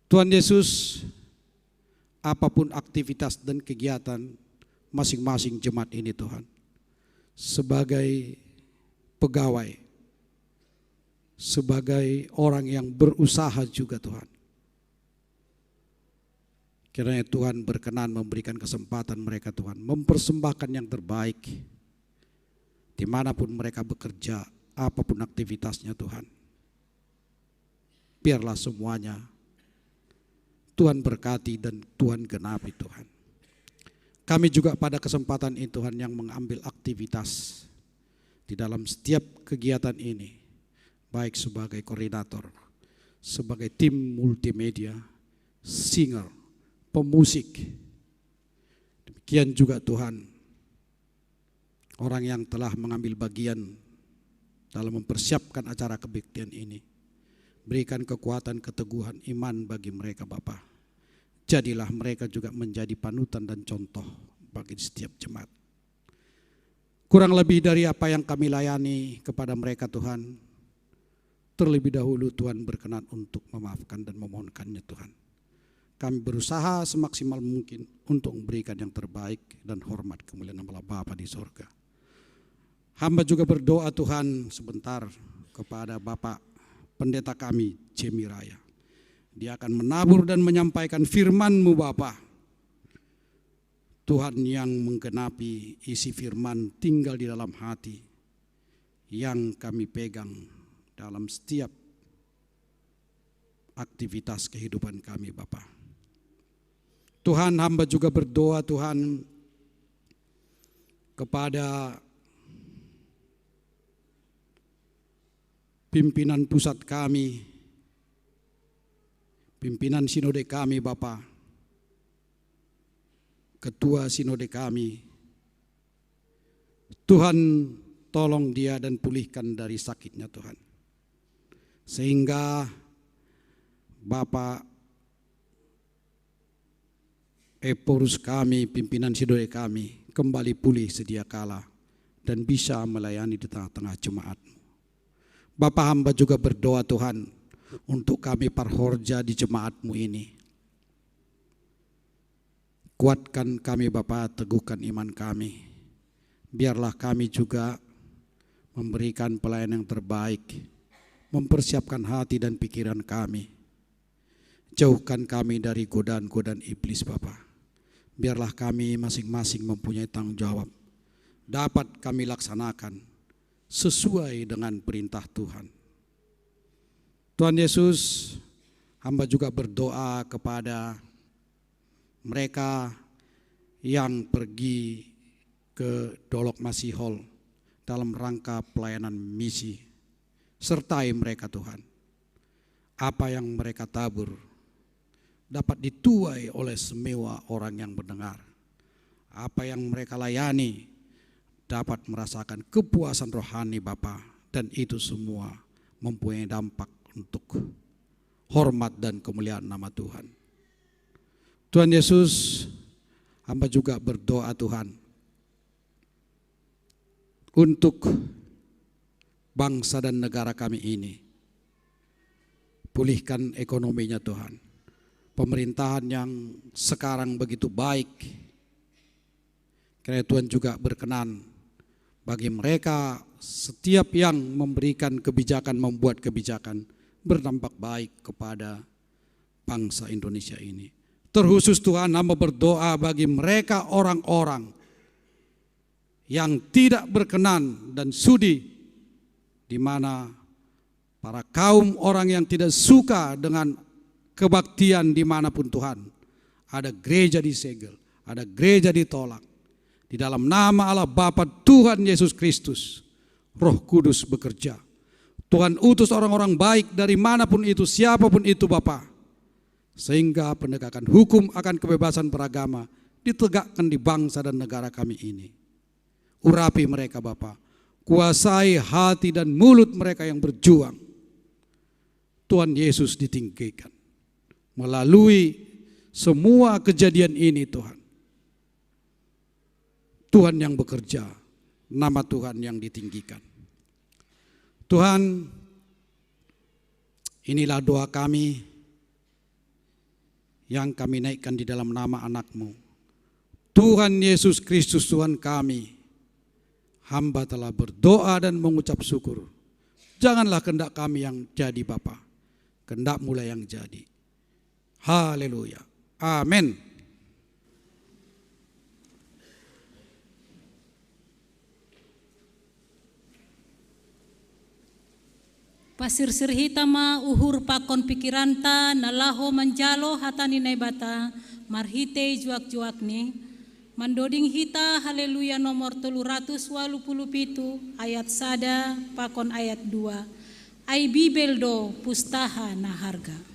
Tuhan Yesus, apapun aktivitas dan kegiatan masing-masing jemaat ini Tuhan, sebagai pegawai, sebagai orang yang berusaha juga Tuhan, kiranya Tuhan berkenan memberikan kesempatan mereka Tuhan, mempersembahkan yang terbaik dimanapun mereka bekerja, apapun aktivitasnya Tuhan. Biarlah semuanya Tuhan berkati dan Tuhan genapi Tuhan. Kami juga pada kesempatan ini Tuhan yang mengambil aktivitas di dalam setiap kegiatan ini, baik sebagai koordinator, sebagai tim multimedia, singer, pemusik, Demikian juga Tuhan, orang yang telah mengambil bagian dalam mempersiapkan acara kebaktian ini, berikan kekuatan keteguhan iman bagi mereka Bapa. Jadilah mereka juga menjadi panutan dan contoh bagi setiap jemaat. Kurang lebih dari apa yang kami layani kepada mereka Tuhan, terlebih dahulu Tuhan berkenan untuk memaafkan dan memohonkannya Tuhan. Kami berusaha semaksimal mungkin untuk memberikan yang terbaik dan hormat kemuliaan nama Bapa di sorga. Hamba juga berdoa Tuhan sebentar kepada Bapak Pendeta kami Jemi Raya. Dia akan menabur dan menyampaikan firman-Mu Bapa. Tuhan yang menggenapi isi firman tinggal di dalam hati yang kami pegang dalam setiap aktivitas kehidupan kami Bapa. Tuhan, hamba juga berdoa Tuhan kepada pimpinan pusat kami, pimpinan sinode kami Bapa, ketua sinode kami. Tuhan, tolong dia dan pulihkan dari sakitnya Tuhan. Sehingga Bapak Eporus kami, pimpinan sinode kami kembali pulih sedia kala dan bisa melayani di tengah-tengah jemaat-Mu. Bapa, hamba juga berdoa Tuhan untuk kami parhorja di jemaat-Mu ini. Kuatkan kami Bapa, teguhkan iman kami. Biarlah kami juga memberikan pelayanan yang terbaik, mempersiapkan hati dan pikiran kami. Jauhkan kami dari godaan-godaan iblis Bapa. Biarlah kami masing-masing mempunyai tanggung jawab, dapat kami laksanakan sesuai dengan perintah Tuhan. Tuhan Yesus, hamba juga berdoa kepada mereka yang pergi ke Dolok Masihol dalam rangka pelayanan misi. Sertai mereka Tuhan. Apa yang mereka tabur dapat dituai oleh semua orang yang mendengar. Apa yang mereka layani dapat merasakan kepuasan rohani Bapa, dan itu semua mempunyai dampak untuk hormat dan kemuliaan nama Tuhan. Tuhan Yesus, hamba juga berdoa Tuhan untuk bangsa dan negara kami ini. Pulihkan ekonominya Tuhan. Pemerintahan yang sekarang begitu baik, kiranya Tuhan juga berkenan bagi mereka setiap yang memberikan kebijakan, membuat kebijakan berdampak baik kepada bangsa Indonesia ini. Terkhusus Tuhan, hamba berdoa bagi mereka orang-orang yang tidak berkenan dan sudi, di mana para kaum orang yang tidak suka dengan kebaktian dimanapun Tuhan, ada gereja disegel, ada gereja ditolak. Di dalam nama Allah Bapa Tuhan Yesus Kristus, Roh Kudus bekerja. Tuhan utus orang-orang baik dari manapun itu, siapapun itu Bapa, sehingga penegakan hukum akan kebebasan beragama ditegakkan di bangsa dan negara kami ini. Urapi mereka Bapa, kuasai hati dan mulut mereka yang berjuang. Tuhan Yesus ditinggikan melalui semua kejadian ini Tuhan. Tuhan yang bekerja, nama Tuhan yang ditinggikan. Tuhan, inilah doa kami yang kami naikkan di dalam nama anak-Mu. Tuhan Yesus Kristus Tuhan kami, hamba telah berdoa dan mengucap syukur. Janganlah kehendak kami yang jadi Bapa, kehendak mulai yang jadi. Haleluya. Amin. Pasir-sir hitama uhur pakon pikiranta nalaho manjalo hatani naibata marhite juak-juakni mandoding hita haleluya nomor 387 ayat sada pakon ayat 2 ai bibeldo pustaha na harga.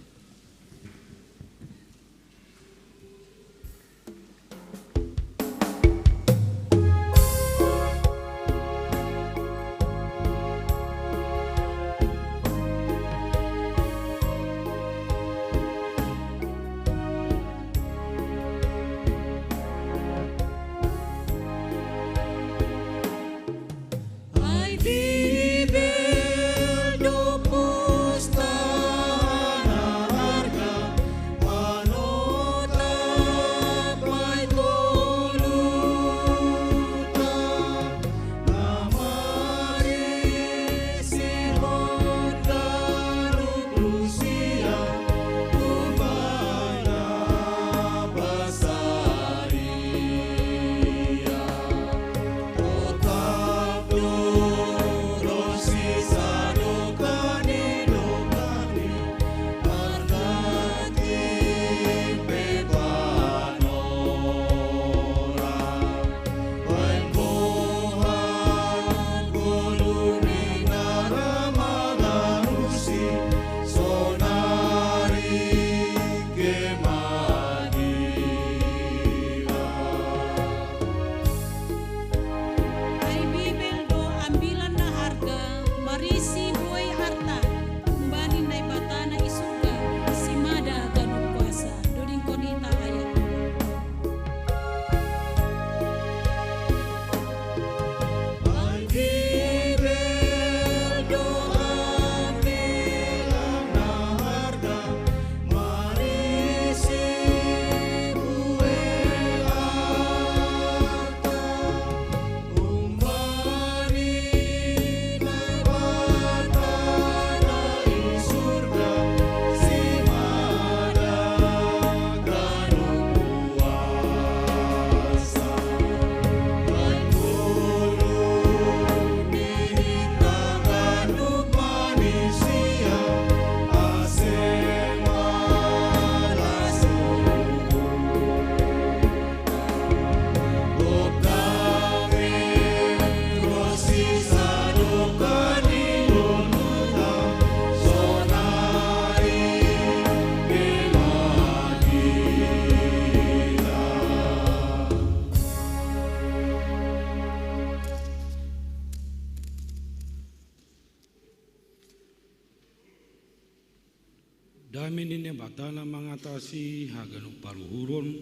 Dami ini batana mengatasi haganu paruhuron.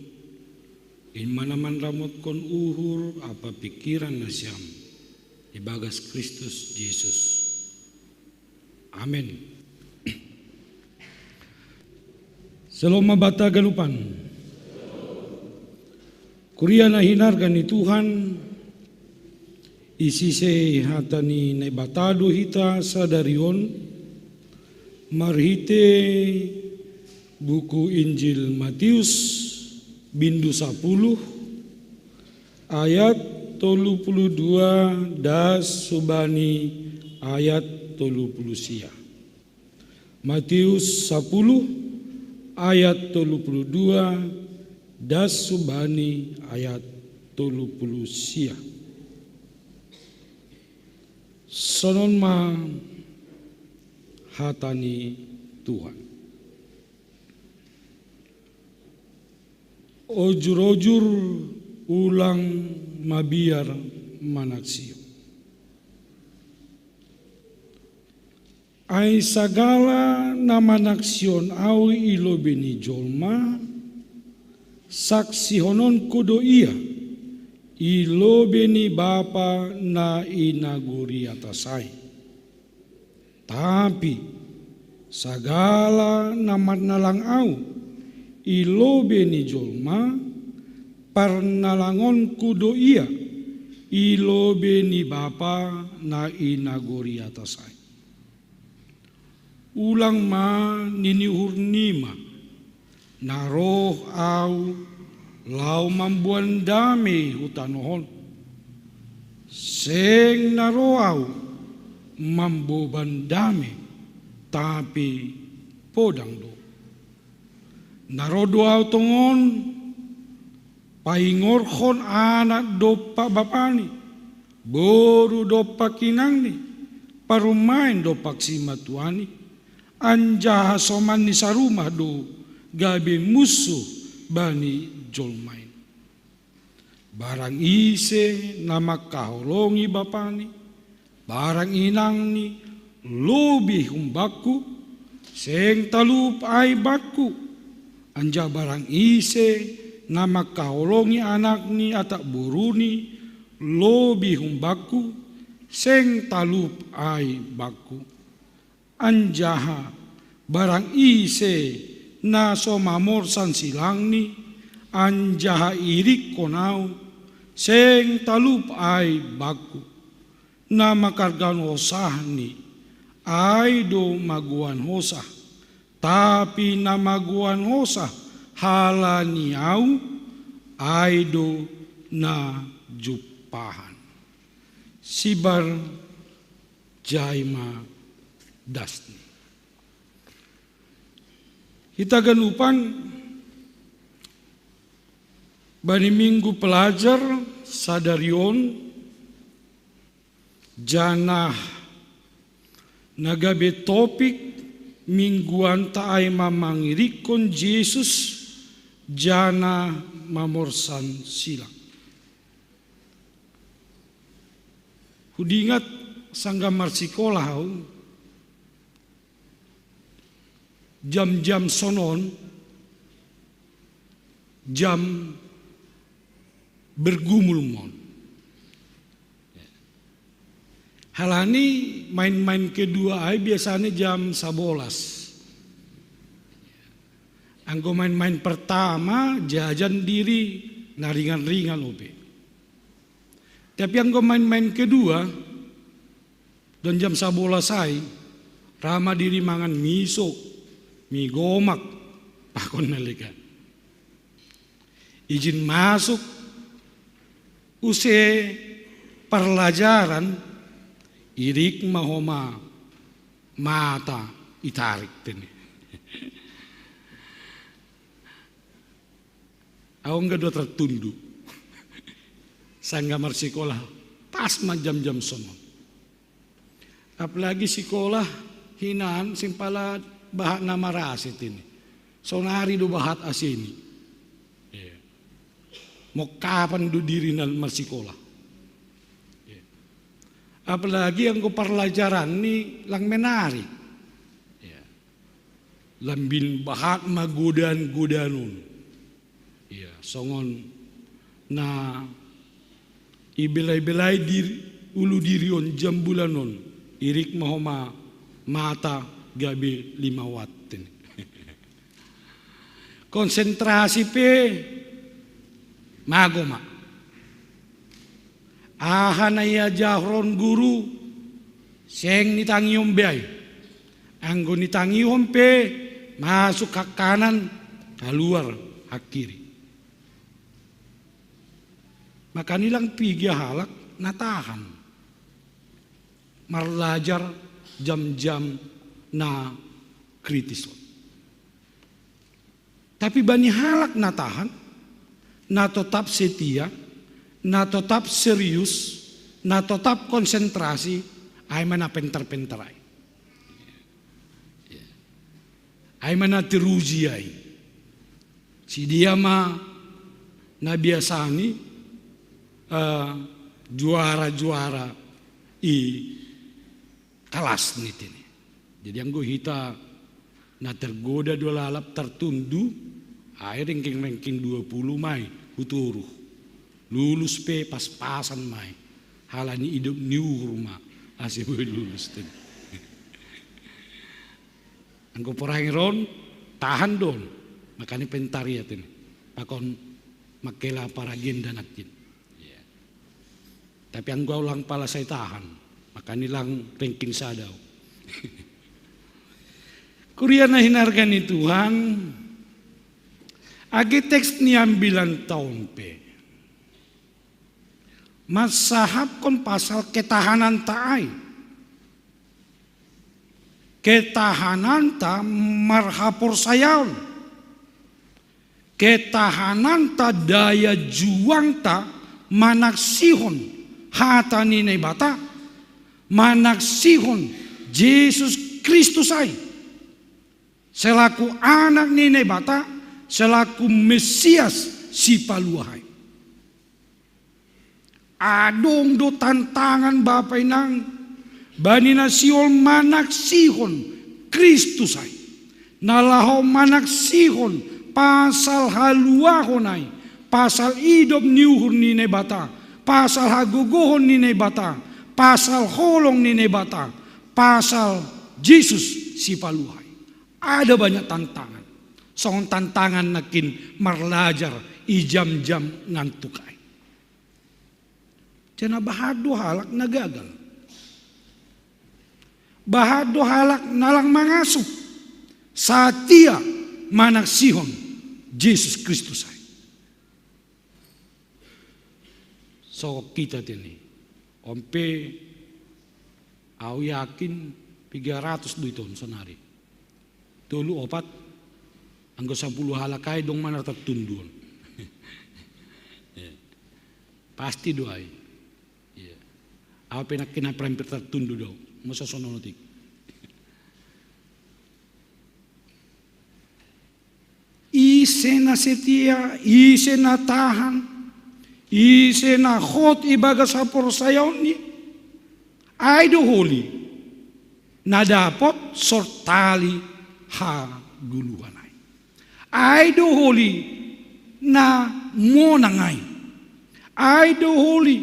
In manaman ramot kon uhur apa pikiran nasyam. Ibagas Kristus Yesus. Amin. Selama bata ganupan. Kuria na hinargan ni Tuhan. Isi se hatani na batado hita sa darion. Marhite buku Injil Matius bindu 10 ayat 32 das subani ayat 30 sia. Matius 10 ayat 32 das subani ayat 30 sia. Sonon ma hatani Tuhan. Ojur-ojur ulang mabiar manaksio. Ai sagala nama naksion au ilo beni jolma saksi honon kudo ia ilo beni bapa na inaguri atasai. Tapi sagala namat nalang au ilo beni jolma parnalangon kudo ia ilo beni bapa na inagori atasai. Ulang ma nini hurnima naroh au lau mambuan dame hutanohon seng naroh au mamboban dame tapi podang do narodo autongon paingorhon anak dopa bapani boru dopa kinangni parumain dopak simatuani anjaha soman ni sarumah do gabe musuh bani jolmain barang ise nama kaholongi bapani barang inang ni lobi humbaku seng talup ay baku anja barang ise nama kaholongi anak ni atak buruni lobi humbaku seng talup ay baku anjaha barang ise na somamor san silang ni anjaha irik konau seng talup ay baku na makargan hosah ni ay do maguan hosah tapi na maguan hosah hala niau ay do na jupahan sibar jaima dasni hitagan upan bani minggu pelajar sadarion janah nagabe topik mingguan taay mamangirikon Yesus jana mamorsan silang. Hudingat sangga marsikolah jam-jam sonon jam bergumul mon. Halani main-main kedua ay biasanya jam 11. Anggo main-main pertama jajan diri na ringan-ringan ope. Tapi anggo main-main kedua dan jam 11 ay rama diri mangan miso, mie gomak, pakon nalika. Izin masuk use pelajaran irik mahoma mata itarik tini. Aku enggak do tertunduk. Sangga marsikolah pas jam-jam sono. Apalagi sekolah hinaan simpala bahat nama rasit ini. Sonari do bahat asini. Mau kapan do diri nal marsikolah. Apalagi yang pelajaran ni lang menari. lambin bahat magodan-godanon. Ya, songon na ibelai-belai diri ulu dirion jambulanon irik mahoma mata gabe 5 watt. Konsentrasi pe magoma. Ahanaya jahron guru seng nitangiom beay. Anggo nitangiom pe masuk hak kanan keluar hak kiri. Maka nilang pigi halak natahan. Marlajar jam-jam na kritis. Tapi bani halak natahan, na tetap setia, na tetap serius, na tetap konsentrasi, ay mana pentar-pentaray. Ay mana teruji ay. Si dia ma nabiasani juara-juara i kelas nitini. Jadi anggo hita na tergoda dua lalap tertundu, air ranking 20 mai uturuh. Lulus pe pas-pasan mai. Halani hidup niu rumah asih boleh lulus tuh. Anggo porangron tahan don, makanya pentariat ini. Pakon makela para agenda nakin. Tapi anggo ulang pala saya tahan, makanya lang ranking sadau. Kuria na hinargani Tuhan, agi teks ni ambilan tahun pe. Masahap kon pasal ketahanan taai. Ketahanan ta marhapor sayaon. Ketahanan ta daya juang ta manaksihon hatani nei bata. Manaksihon Yesus Kristus ai. Selaku anak nini bata, selaku Mesias si paluahai. Adong do tantangan Bapak inang, bani nasiol manak sihon Kristus ai. Nalaho manak sihon pasal haluahonai, pasal idop niuhun nini bata, pasal hagugohon nini bata, pasal holong nini bata, pasal Yesus si paluahai. Ada banyak tantangan. Soal tantangan nakin marlajar ijam-jam ngantukai. Cina bahado halak nagagal. Bahado halak nalang mangasup. Satia manak sihon Yesus Kristus. So kita ini. Ompe aku yakin 300 duiton senari. Tulu opat anggo 10 halakai dong mana tertundun. Pasti doai. Apa nak kena perempet tertundu dong. Masa sononotik. Isena setia, isena tahan, isena hot ibaga sapor sayaon ni. Aido holi. Nadapot sortali ha guluhanai. Aido holi na monangai. Aido holi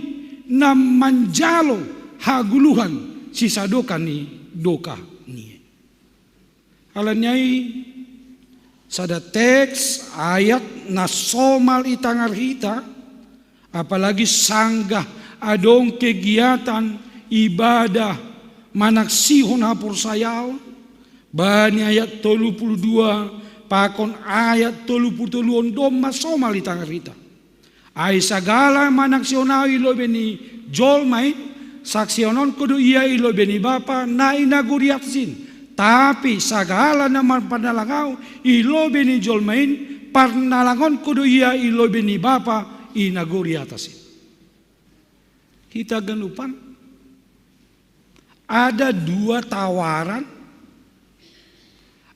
na manjalo ha guluhan sisa doka ni doka ni. Alanyai sada teks ayat na somal itangar hita, apalagi sanggah adong kegiatan ibadah manaksihon hapur sayaw. Bani ayat 32 pakon ayat 33 ondom masoma litang rita. Ay sagala manaksionaw ilo beni jol main saksionon kudu iya ilo beni bapa na inaguriatsin. Tapi sagala naman panalangaw ilo beni jol main parnalangon kudu iya ilo beni bapa inaguriatasin. Kita ganupan ada 2 tawaran.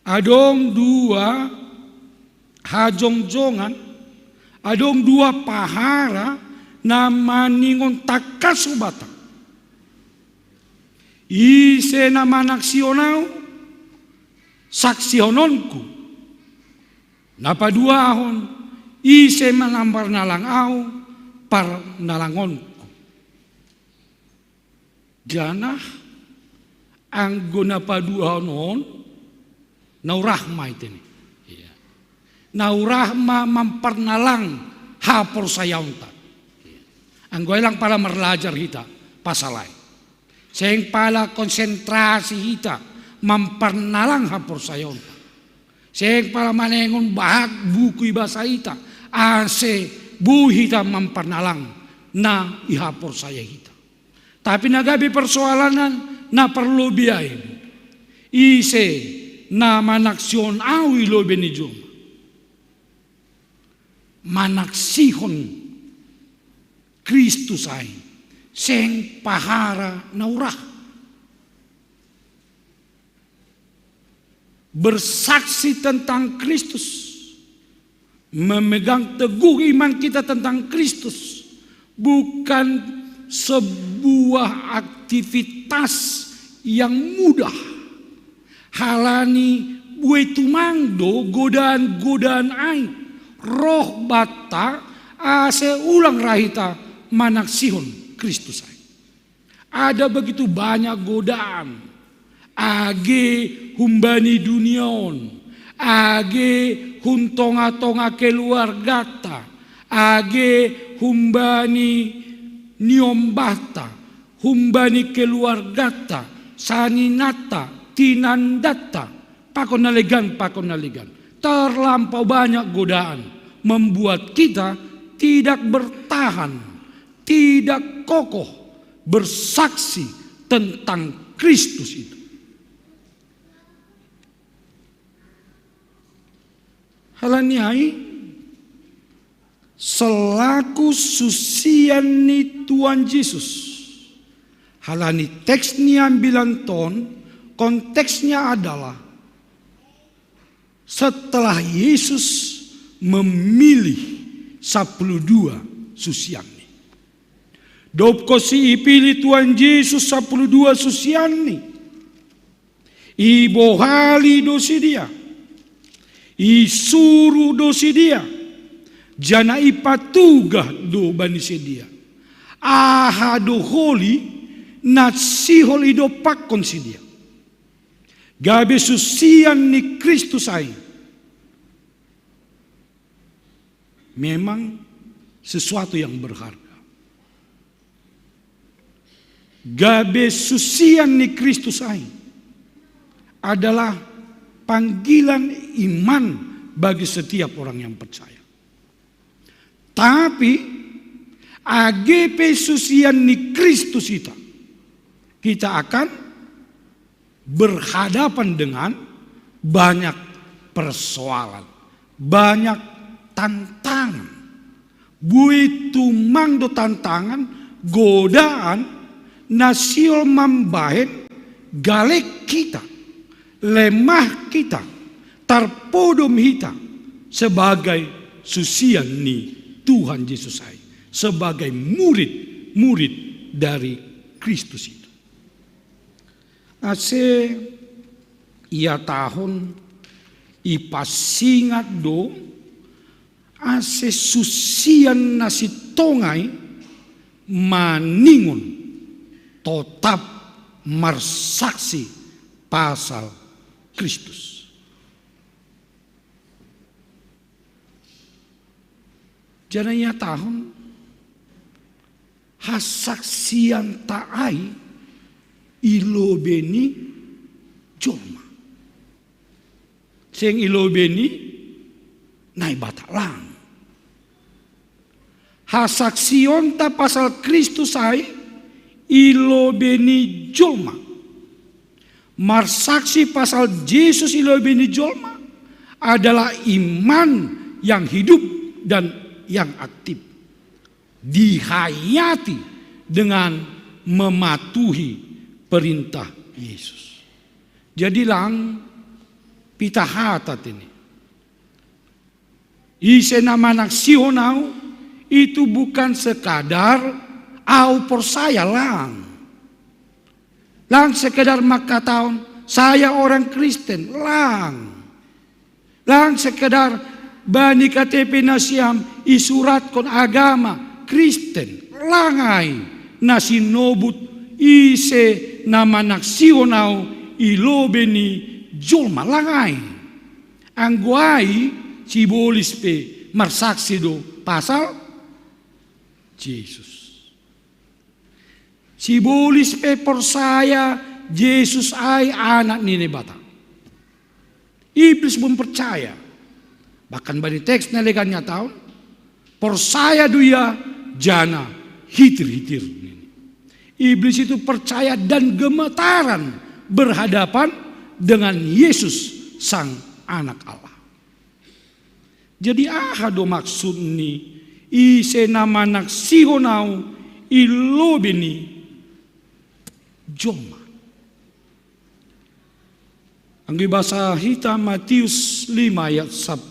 Adong 2 hajong-jongan, adong 2 pahara na maningon takasubata. Ise na manaksionaw saksi hononku. Napa duahon ise manampar nalang au par nalangonku. Janah anggona paduahonon naurahma itini. Naurahma mamparnalang hapor sayaunta. Anggoilang pala merlajar hita pasalai. Seng pala konsentrasi hita mamparnalang hapor sayaunta. Seng pala manengon bahag buku bahasa hita. Ase bu hita mamparnalang na ihapor saya hita. Tapi nagabi persoalanan na perlu biaya. Ise na manaksion awi lo benijom. Manaksihon Kristus ay seng pahara naurah. Bersaksi tentang Kristus, memegang teguh iman kita tentang Kristus, bukan sebuah aktivitas yang mudah. Halani bue tumangdo godaan-godaan ai. Roh bata ase ulang rahita manaksihon Kristus. Ada begitu banyak godaan. Age humbani duniaon. Age huntonga-tonga keluargata. Age humbani niombata. Humbani keluargata. Saninata. Tinandata. Pakon nalegan. Terlampau banyak godaan membuat kita tidak bertahan, tidak kokoh bersaksi tentang Kristus itu. Halaniai selaku susian Tuhan Yesus. Halani teksnya ambilan ton, konteksnya adalah setelah Yesus memilih 12 susianni. Dopko si ipilih Tuhan Yesus 12 susianni. Ibohali dosi dia. Isuru dosi dia. Jana ipatugah do banisi dia. Ahado holi natsihol ido pakon si dia. Gabe susian ni Kristus ay. Memang sesuatu yang berharga. Gabe susian ni Kristus ay adalah panggilan iman bagi setiap orang yang percaya. Tapi AGP susian ni Kristus kita akan berhadapan dengan banyak persoalan, banyak tantangan. Buitu mangdo tantangan, godaan, nasil mambahen, galek kita, lemah kita, tarpodom kita sebagai susian ni Tuhan Yesus ay, sebagai murid dari Kristus itu. Ase ia tahun ipasingat do ase susian nasi tongai maningon tetap marsaksi pasal Kristus. Jangan tahun hasaksian taai ilobeni jolma. Seng ilobeni nai batalang. Hasaksion ta pasal Kristus ay ilobeni jolma. Marsaksi pasal Yesus ilobeni jolma adalah iman yang hidup dan yang aktif. Dihayati dengan mematuhi perintah Yesus. Jadilah pita hatat ini. Ise nama naksihonau itu bukan sekadar au por saya lang. Lang sekedar makataon saya orang Kristen, lang sekedar bani KTP nasiam isurat kon agama Kristen, langai nasi nobut ise nama naksionau ilobeni jolma langai. Angguai sibolis pe marsaksi do pasal Yesus. Sibolis pe persaya Yesus ai anak nini bata. Iblis belum percaya. Bahkan bani teks nelegannya tahun. Persaya duya jana hitir-hitir. Iblis itu percaya dan gemetaran berhadapan dengan Yesus sang anak Allah. Jadi do maksud ni ise nama nak sihonau ilobeni joma. Anggi bahasa hita Matius 5 ayat 10.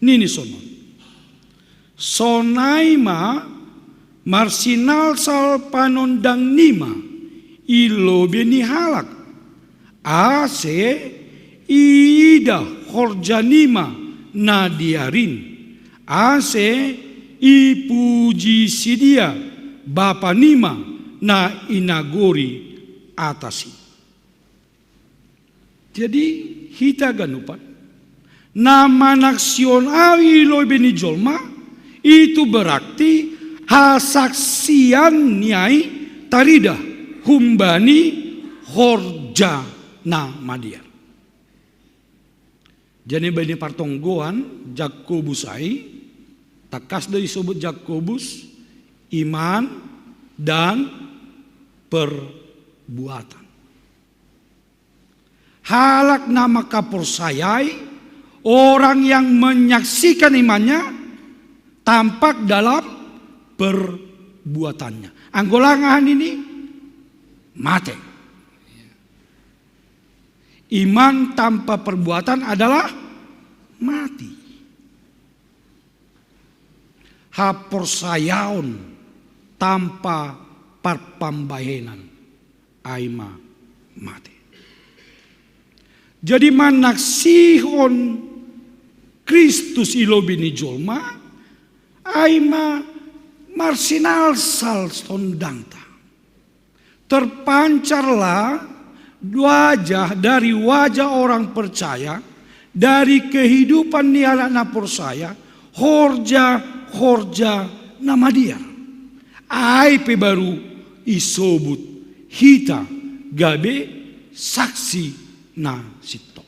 Nini sonon. Sonaima marsinal sal panondang nima ilobeni halak. Ase ida horjanima nadiarin. Ase ipuji sidia bapa nima na inagori atasi. Jadi hita ganupan nama naksionawi loy beni jolma itu berarti hasaksian niai tarida humbani horja na madiar. Jadi bani partonggoan Jakobus ai takas dari sebut Jakobus iman dan perbuatan. Halak nama kapersayai orang yang menyaksikan imannya tampak dalam perbuatannya. Anggolangan ini mate. Iman tanpa perbuatan adalah mati. Haporsayaon tanpa parpambahenan aima mati. Jadi manaksihon Kristus ilobini jolma aima marsinal sal sondangta. Terpancarlah wajah dari wajah orang percaya dari kehidupan niala na persaya horja nama dia ai pe baru isobut hita gabe saksi na sito.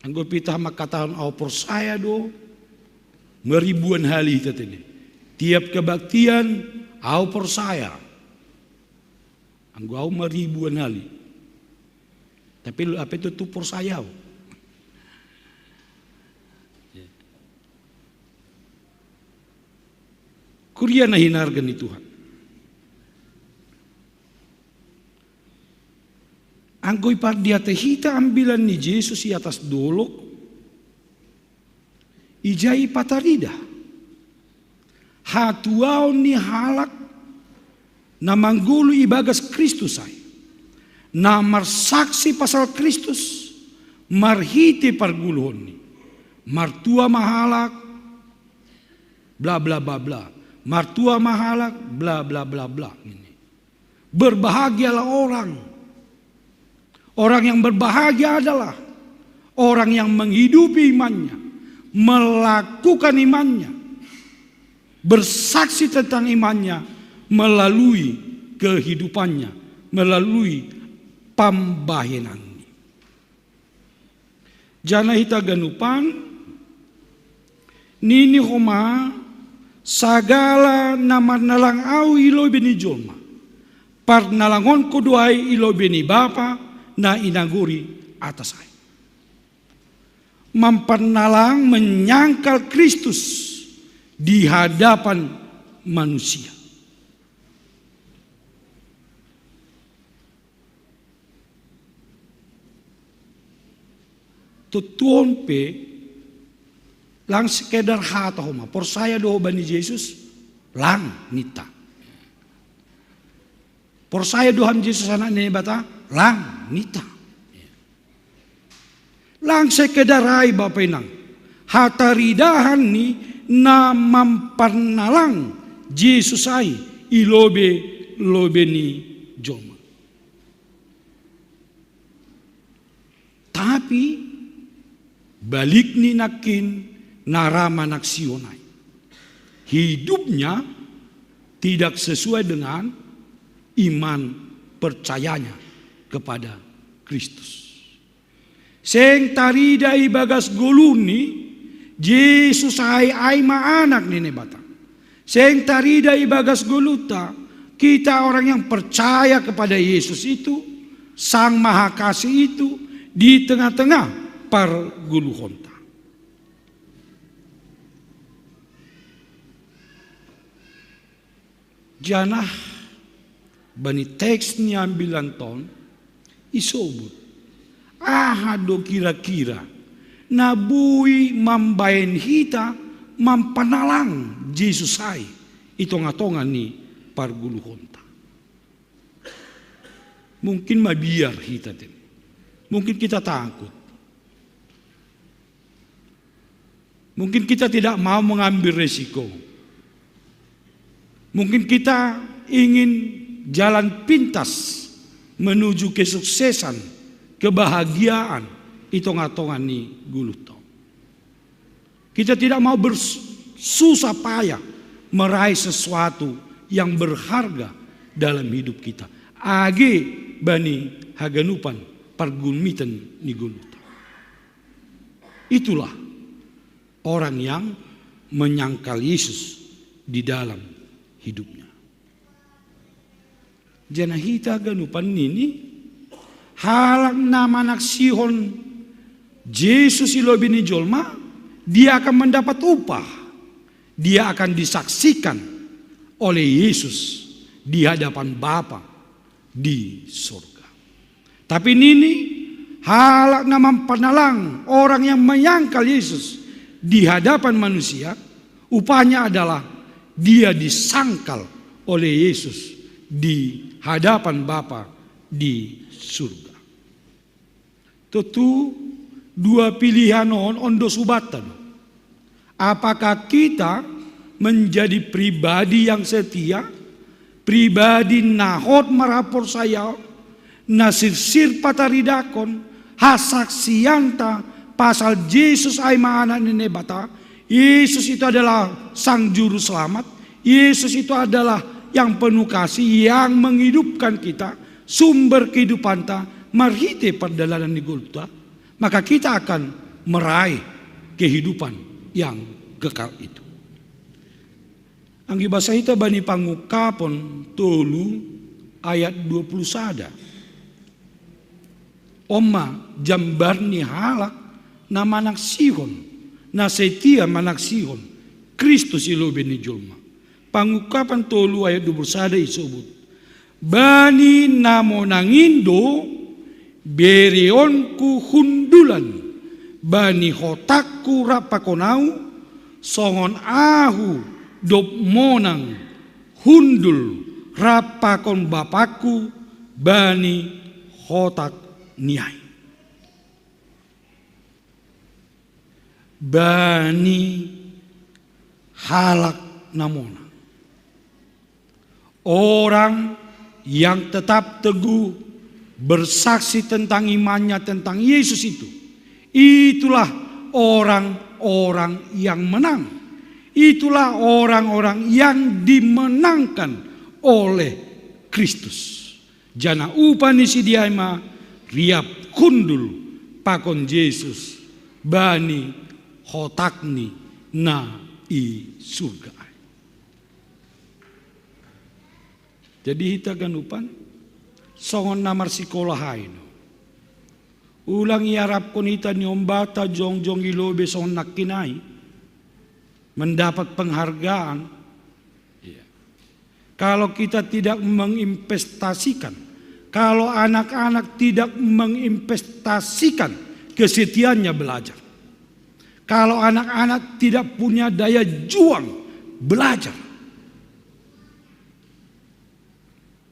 Anggo pita makataon au persaya do meribuan hali tetene tiap kebaktian au persaya. Anggo meribuan hali. Tapi apa itu tupur sayau. Kuria na hinargan ni Tuhan. Anggo ipardia tehita ambilan ni Yesus di atas dolok. Ijai patarida. Hatuau ni halak na manggulu ibagas Kristus ay. Na marsaksi pasal Kristus. Marhiti parguluhon ni. Martua mahalak. Bla bla bla bla. Martua mahalak. Bla bla bla bla. Berbahagialah orang. Orang yang berbahagia adalah orang yang menghidupi imannya. Melakukan imannya. Bersaksi tentang imannya. Melalui kehidupannya, melalui pambahenan. Jana hita ganupan, nini homa sagala nama nalang au ilo beni jolma. Par nalangon kuduai ilo beni bapa na inaguri atas ai. Mempernalang menyangkal Kristus di hadapan manusia. Tutuon pe lang sekedar hata homa persaya do bani Yesus lang nita Persaya Tuhan Yesus anak ini bata lang nita. Lang sekedarai Bapak Inang. Hataridahan ni na mamparnalang Yesus ai ilobe ni joma. Tapi balik ni nakin narama naksionai. Hidupnya tidak sesuai dengan iman percayanya kepada Kristus. Seng tarida ibagas goluni Yesus ai maanak nene batang. Seng tarida ibagas goluta, kita orang yang percaya kepada Yesus itu, Sang Maha Kasih itu di tengah-tengah parguluhonta. Janah bani teks ni ambilan ton isobut. Do kira-kira nabui mambayan hita mampanalang Yesus ai itonga-tonga ni parguluhonta. Mungkin mabiar hita ten. Mungkin kita takut. Mungkin kita tidak mau mengambil resiko. Mungkin kita ingin jalan pintas menuju kesuksesan, kebahagiaan itonga-tonga ni guluto. Kita tidak mau bersusah payah meraih sesuatu yang berharga dalam hidup kita. Age bani haganupan pargulmitan ni guluto. Itulah orang yang menyangkal Yesus di dalam hidupnya. Janahita ganupan nini halang nama naksihon Yesus ilobi ni jolma, dia akan mendapat upah. Dia akan disaksikan oleh Yesus di hadapan Bapa di surga. Tapi nini halak nama penalang orang yang menyangkal Yesus di hadapan manusia, upahnya adalah dia disangkal oleh Yesus di hadapan Bapa di surga. Tentu dua pilihan ondo subatan. Apakah kita menjadi pribadi yang setia, pribadi nahot marapor saya, nasir pataridakon, hasaksianta pasal Yesus ai anak nene bata. Yesus itu adalah sang juru selamat. Yesus itu adalah yang penuh kasih, yang menghidupkan kita, sumber kehidupan kita, marhite perdalanan di Golgota. Maka kita akan meraih kehidupan yang kekal itu. Anggi bahasa kita bani pangukapon tolu ayat 20 sada. Oma jambarni halak na manaksihon, na setia manaksihon, Kristus ilobe ni jolma. Pangukapan tolu ayat 20 sada isobut. Bani namo nangindo berionku hundulan, bani hotakku rapakonau, songon ahu dop monang hundul rapakon bapakku, bani hotak niai. Bani halak namona. Orang yang tetap teguh bersaksi tentang imannya tentang Yesus itu. Itulah orang-orang yang menang. Itulah orang-orang yang dimenangkan oleh Kristus. Jana upani sidiaima riap kundul pakon Yesus bani hotakni na i surga. Jadi kita ganupan songon namar sekolah haino. Ulang iarap konita nyombata jong-jong ilobe songon nakinai mendapat penghargaan. Kalau kita tidak menginvestasikan, kalau anak-anak tidak menginvestasikan kesetiaannya belajar, kalau anak-anak tidak punya daya juang belajar,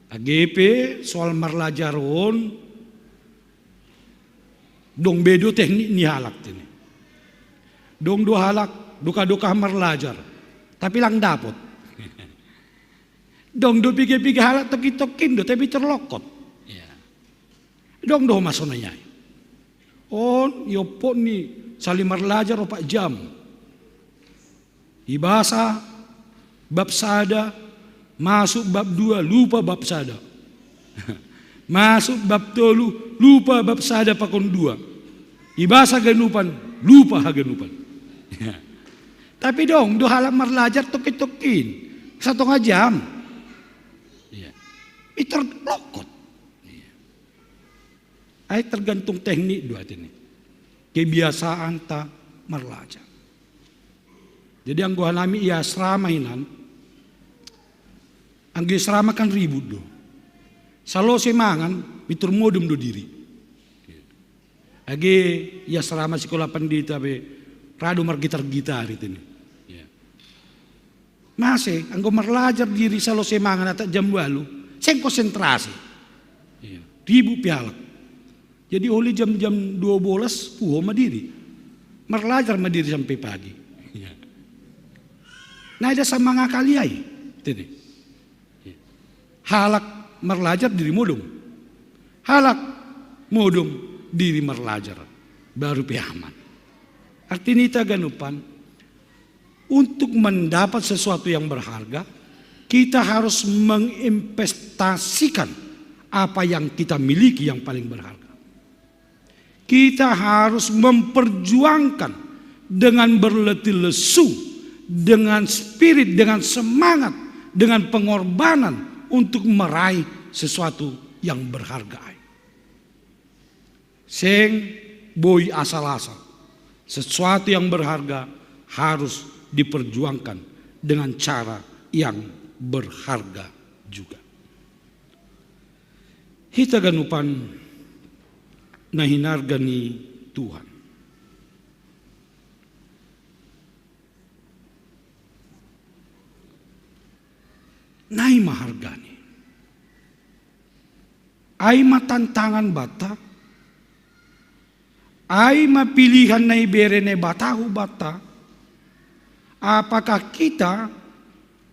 AGP soal marlajaron dong bedo teknik ni halak ini. Dong do halak duka-duka marlajar tapi lang dapot. Dong do pigi-pigi halak toki-tokin do tapi terlokot. Dong do masonanya. On yopo ni saling marlajar opak jam. Ibasa bab sada masuk bab 2 lupa bab sada. Masuk bab 3 lupa bab sada pakon 2. Ibasa ganupan lupa haganupan. Tapi dong do halak marlajar tokin-tokin 1,5 jam. Terlokot. Ay tergantung teknik dua ini. Kebiasaan ta marlajar. Jadi ang guhanami iya asrama hinan. Ang asrama kan ribut do. Salo semangan bitur modum do diri. Age iya asrama sekolah pandita be rado mar gitar-gitar itu nih. Masih anggo marlajar diri salo semangan atau jam 8 seng konsentrasi. Ribut pialak. Jadi oleh jam-jam 12 puho madiri. Marlajar madiri sampai pagi. Nah ada sama ngakali ay. Halak marlajar diri modum. Halak modum diri marlajar. Baru piaman. Artinya itu ganupan. Untuk mendapat sesuatu yang berharga, kita harus menginvestasikan apa yang kita miliki yang paling berharga. Kita harus memperjuangkan dengan berletih lesu, dengan spirit, dengan semangat, dengan pengorbanan untuk meraih sesuatu yang berharga. Seng boy asal-asal. Sesuatu yang berharga harus diperjuangkan dengan cara yang berharga juga. Hita ganupan na hinargani Tuhan. Nai mahargani. Ay matantangan bata. Ay mapilihan na iberene batahu bata. Apakah kita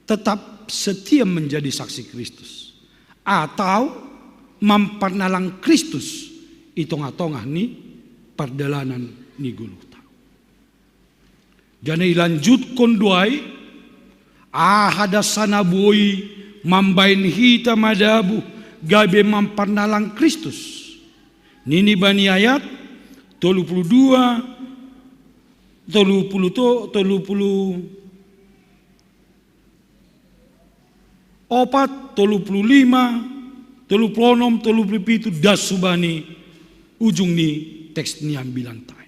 tetap setia menjadi saksi Kristus atau mempernalang Kristus itu tongah ni perdalanan ni guluta. Jadi lanjut konduai ahada sana boi mambain hita madabu gabe mempernalang Kristus. Nini bani ayat 32 opat, 35, 36, 37 das subani ujung ni teks ni ambilan tay.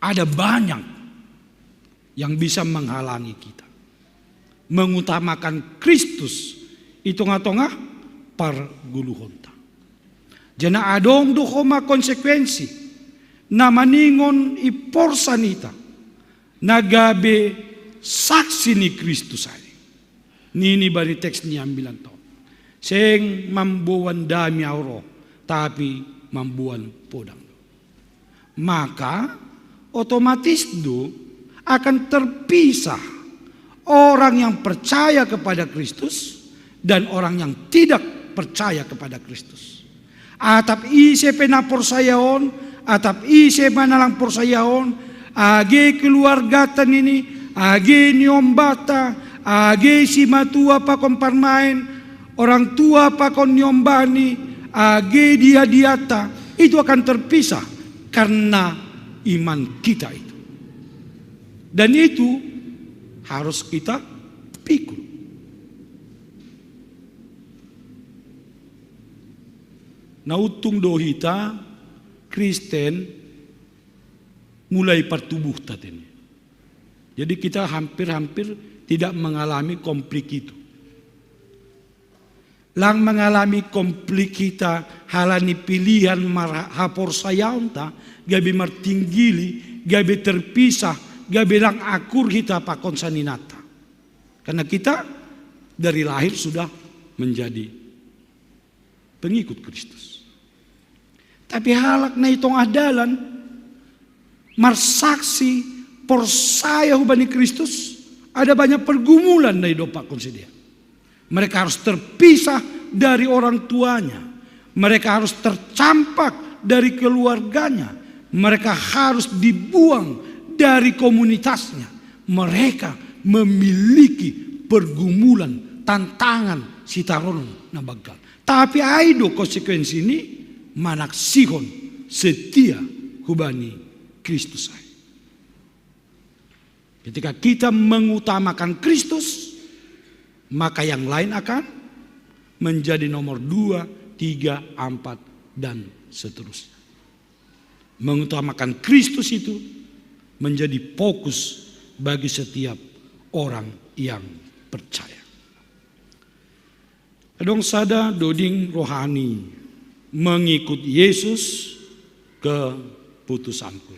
Ada banyak yang bisa menghalangi kita mengutamakan Kristus itu ngatongah par guluhonta. Jana adong duhoma konsekuensi na maningon iporsanita nagabe saksi ni Kristus ay. Nini bari teks ni ambilan to. Seng mambuan dami auro tapi mambuan podang. Maka otomatis do akan terpisah orang yang percaya kepada Kristus dan orang yang tidak percaya kepada Kristus. Atap ise penapor sayaon, atap ise manalang porsayaon, age keluarga tan ini, age nyombata, age si matua pakon parmain, orang tua pakon nyombani, age dia diata, itu akan terpisah karena iman kita itu. Dan itu harus kita pikul. Nautung dohita Kristen mulai pertubuh tadi. Jadi kita hampir-hampir tidak mengalami konflik itu. Lang mengalami konflik kita halani pilihan hapor sayaunta gabi martinggili gabi terpisah gabi lang akur kita pakon saninata. Karena kita dari lahir sudah menjadi pengikut Kristus. Tapi halak na itong adalan marsaksi persaya hubani Kristus, ada banyak pergumulan na idopak konsidia. Mereka harus terpisah dari orang tuanya. Mereka harus tercampak dari keluarganya. Mereka harus dibuang dari komunitasnya. Mereka memiliki pergumulan, tantangan sitaron na bagal. Tapi aido konsekuensi ini manaksihon setia hubani Kristus. Ketika kita mengutamakan Kristus, maka yang lain akan menjadi nomor 2, 3, 4 dan seterusnya. Mengutamakan Kristus itu menjadi fokus bagi setiap orang yang percaya. Adong sada doding rohani mengikut Yesus keputusanku.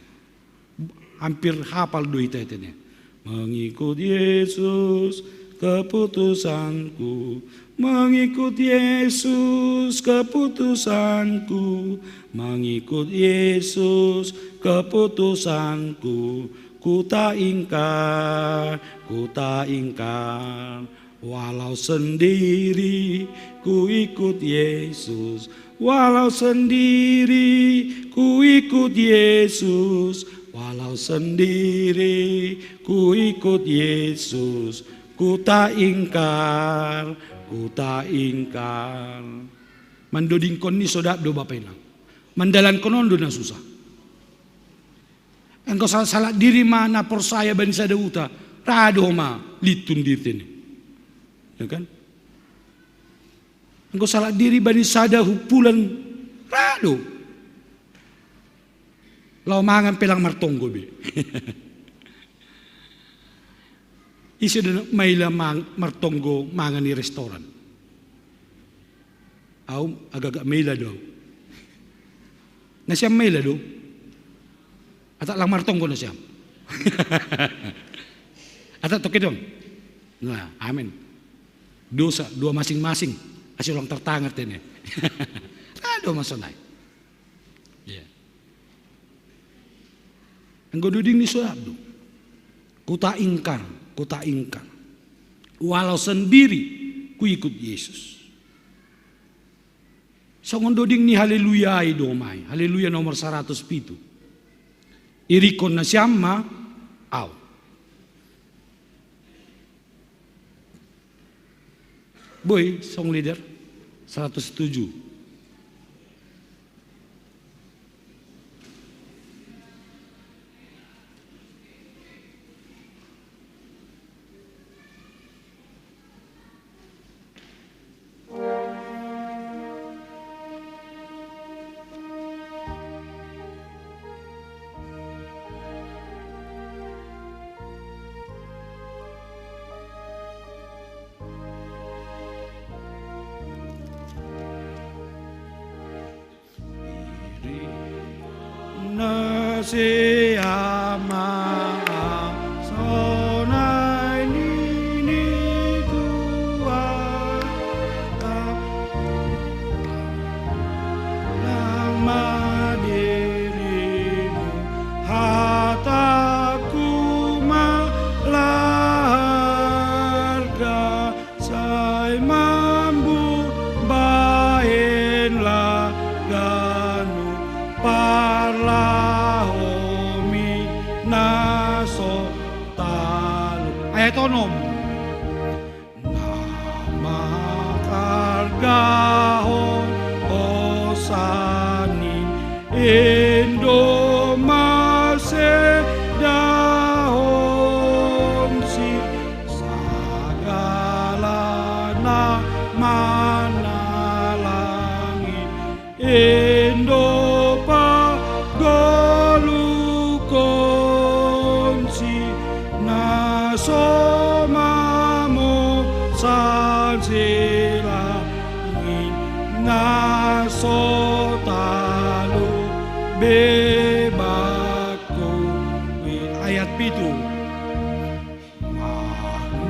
Hampir hafal doi tetenya. Mengikut Yesus keputusanku, mengikut Yesus keputusanku, mengikut Yesus keputusanku. Ku tak ingkar, walau sendiri ku ikut Yesus, walau sendiri ku ikut Yesus, walau sendiri ku ikut Yesus. Ku tak ingkar, mandoding kon ni sodak do bapena, mandalan konon do na susah. Engkau salah diri mana persaya bani sada uta, rado ma litun dirtene. Ya kan? Engkau salah diri bani sada hupulan rado. Lau mangan pelang martonggo be. Isi dan maila martonggo mangan di restoran. Au agak-agak maila do. Nasiam maila do. Atak lang martonggo nasiam. Atak toke dong. Nah, amin. Dosa dua masing-masing. Asyik orang tertangat ini. Aduh masonai. Ya. Engkau duding ni suatu. Kuta ingkar. Walau sendiri ku ikut Yesus. Songon doding ni haleluya domai. Haleluya nomor 107. Irikon na siyama aw. Boy, song leader 107. Se ama sonai nini tua lama dirimu hataku malarga sai mambu baenlah ganu parla ayat onom nama kargahon osani indomase dahon si sagala na mana langit indopa golukon si nasomamo sansilangin nasotalu bebako. Ayat 7.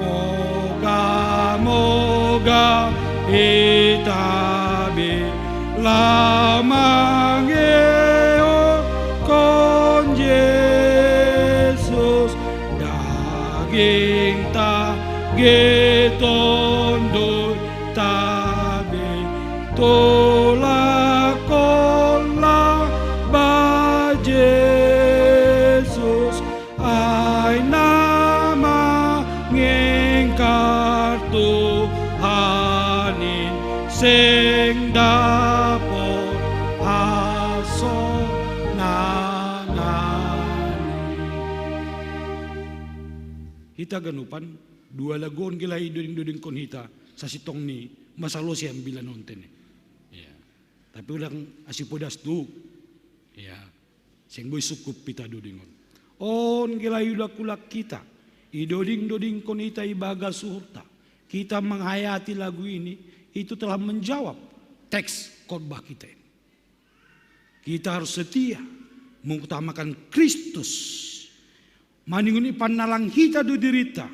Moga-moga itabe lamangeo kon Yesus daging ta getondo tabe tolakon la ba Jesus ay nama ngengkar Tuhanin sing dapot aso hita ganupan dua lagon gilai duding kon hita sa sitong ni masalo siya bilan nonten. Ya. Tapi ulang asipodas tu. Ya. Sing boy sukup pita dudingon. On gilai kulak kita. Idoding kon hita ibaga suhurta. Kita menghayati lagu ini itu telah menjawab teks khotbah kita ini. Kita harus setia mengutamakan Kristus. Maninguni panalang kita dudirita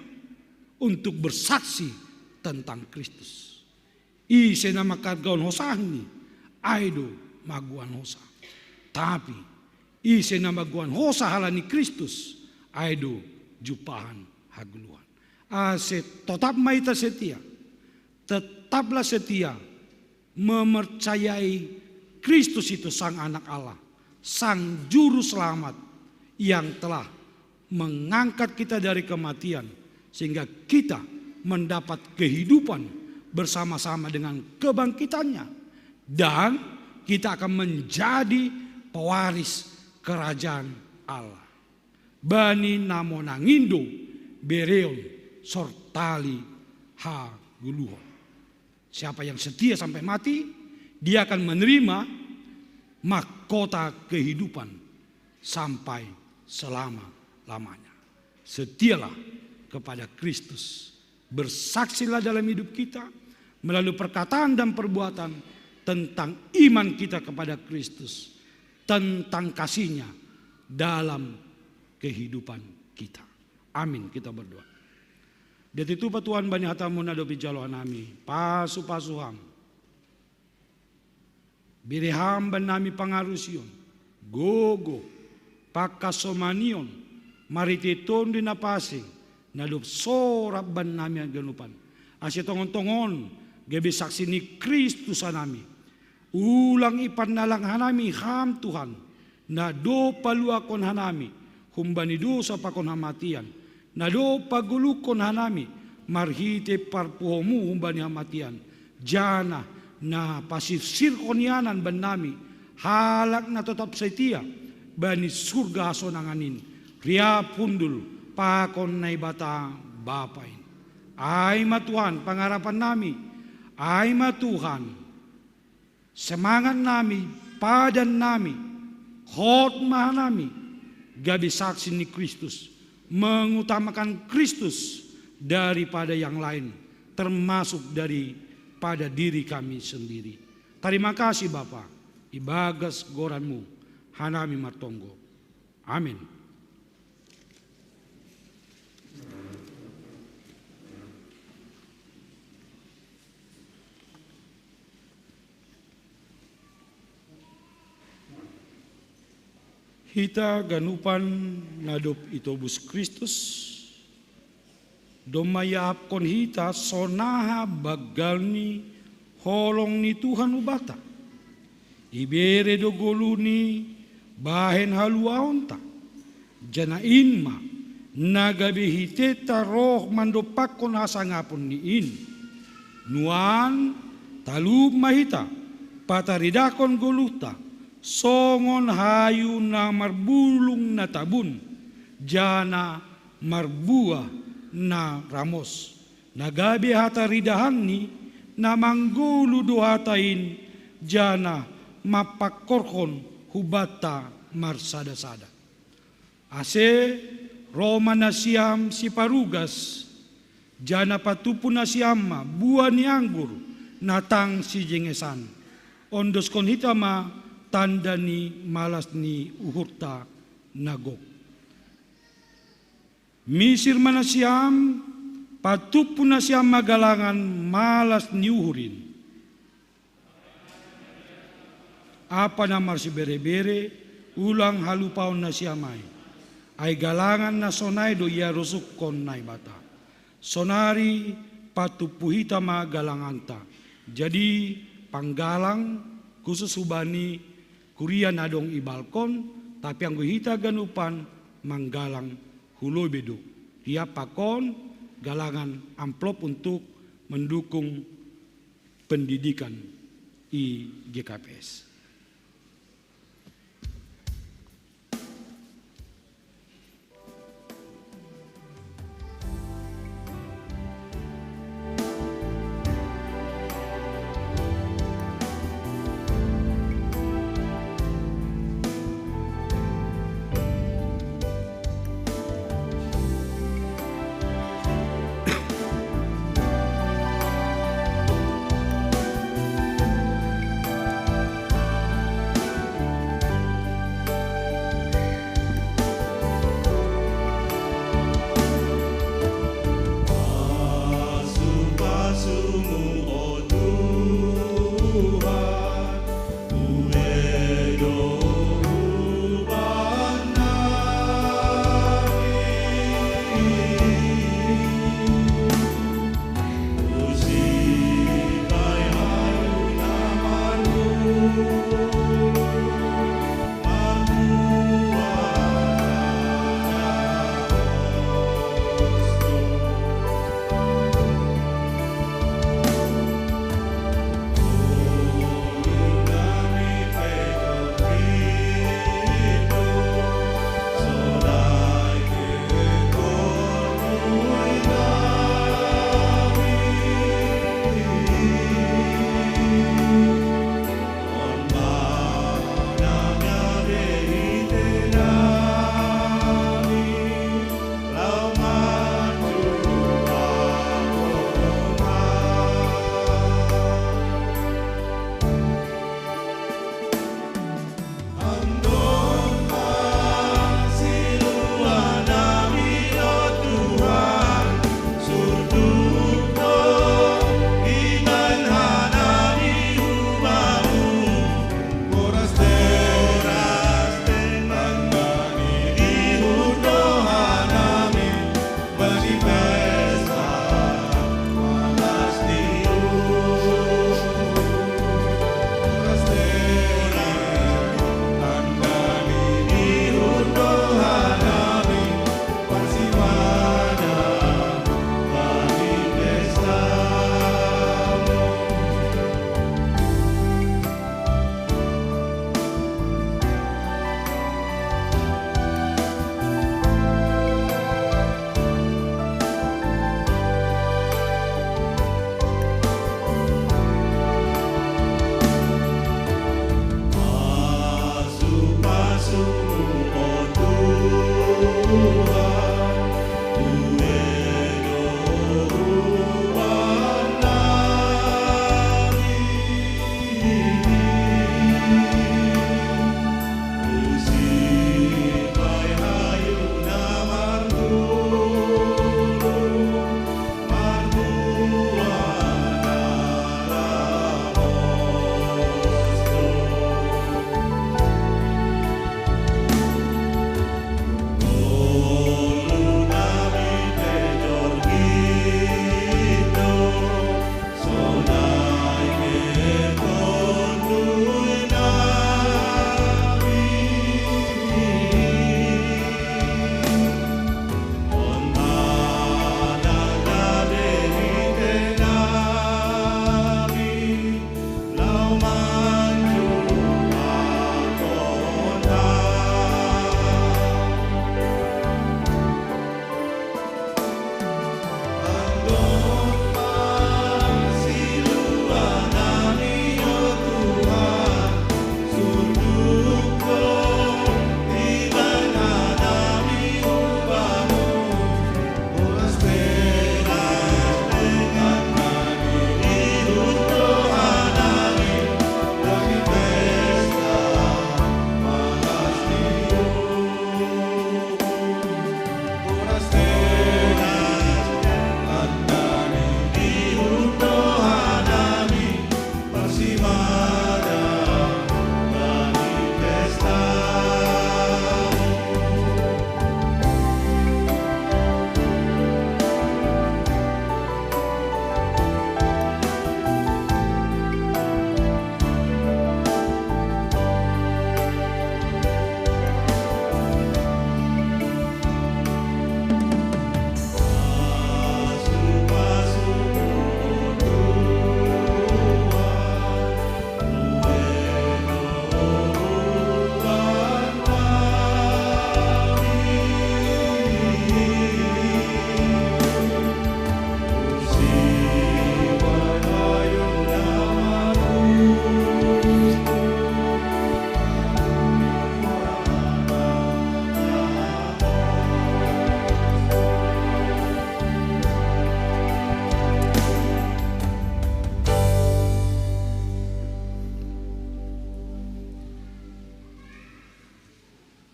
untuk bersaksi tentang Kristus. Ise nama kargaon hosahni, aido maguan hosa. Tapi ise nama guan hosa halani Kristus, aido jupahan haguluhan. Ase tetap maita setia, tetaplah setia mempercayai Kristus itu sang anak Allah, sang juru selamat yang telah mengangkat kita dari kematian sehingga kita mendapat kehidupan bersama-sama dengan kebangkitannya dan kita akan menjadi pewaris kerajaan Allah. Bani namo nangindo bereon sortali ha guluhon. Siapa yang setia sampai mati, dia akan menerima mahkota kehidupan sampai selama-lamanya. Setialah kepada Kristus. Bersaksilah dalam hidup kita melalui perkataan dan perbuatan tentang iman kita kepada Kristus, tentang kasih-Nya dalam kehidupan kita. Amin, kita berdoa. Detitu patuan bani hatamu nadopi jalo anami, pasu-pasuham. Biriham banami pangarusion, gogo, pakasomanion, marititon din napasing, nalup sorap banami ang ganupan. Asya tongon-tongon, gabi saksi ni Kristus anami. Ulang ipanalang hanami ham Tuhan, na do paluakon hanami, humbani do sa pakon hamatian, na do pagulukon hanami, marhite parpuhomu humbani hamatian, jana na pasisirkon yanan banami, halak na tetap setia, bani surga sonanganin, ria pundul, pakon na ibata bapain. Ay matuhan, pangarapan nami, ay matuhan, semangat nami, padan nami, khotmah nami, gabi saksi ni Kristus, mengutamakan Kristus daripada yang lain, termasuk daripada diri kami sendiri. Terima kasih Bapa, ibagas goranmu, hanami martonggo. Amin. Hita ganupan nadop itobus Kristus, domayap kon hita sonaha bagalni holong ni Tuhan ubata. Ibere do goluni bahen haluaonta, jana inma nagabi hiteta roh mandopakon hasangapon ni in. Nuan talub mahita pataridakon goluta, songon hayu na marbulung na tabun, jana marbuah na ramos. Nagabi hata ridahan ni na manggulu dohatain, jana mapakorkon hubata marsada-sada. Ase Roma na siyam si parugas, jana patupun na siyama buah ni anggur, natang si jengesan. Ondos kon hitama tanda ni malas ni uhurta nagok. Misir mana siam, patupun na siam magalangan malas ni uhurin. apa namar si bere-bere, ulang halupaon na siamai. Ay galangan na sonay do iya rusuk kon nai bata. Sonari patupuhita ma galanganta. Jadi panggalang khusus subani kuria nadong ibalkon, tapi ang guhita ganupan manggalang huloy bedo. Dia pakon galangan amplop untuk mendukung pendidikan IGKPS.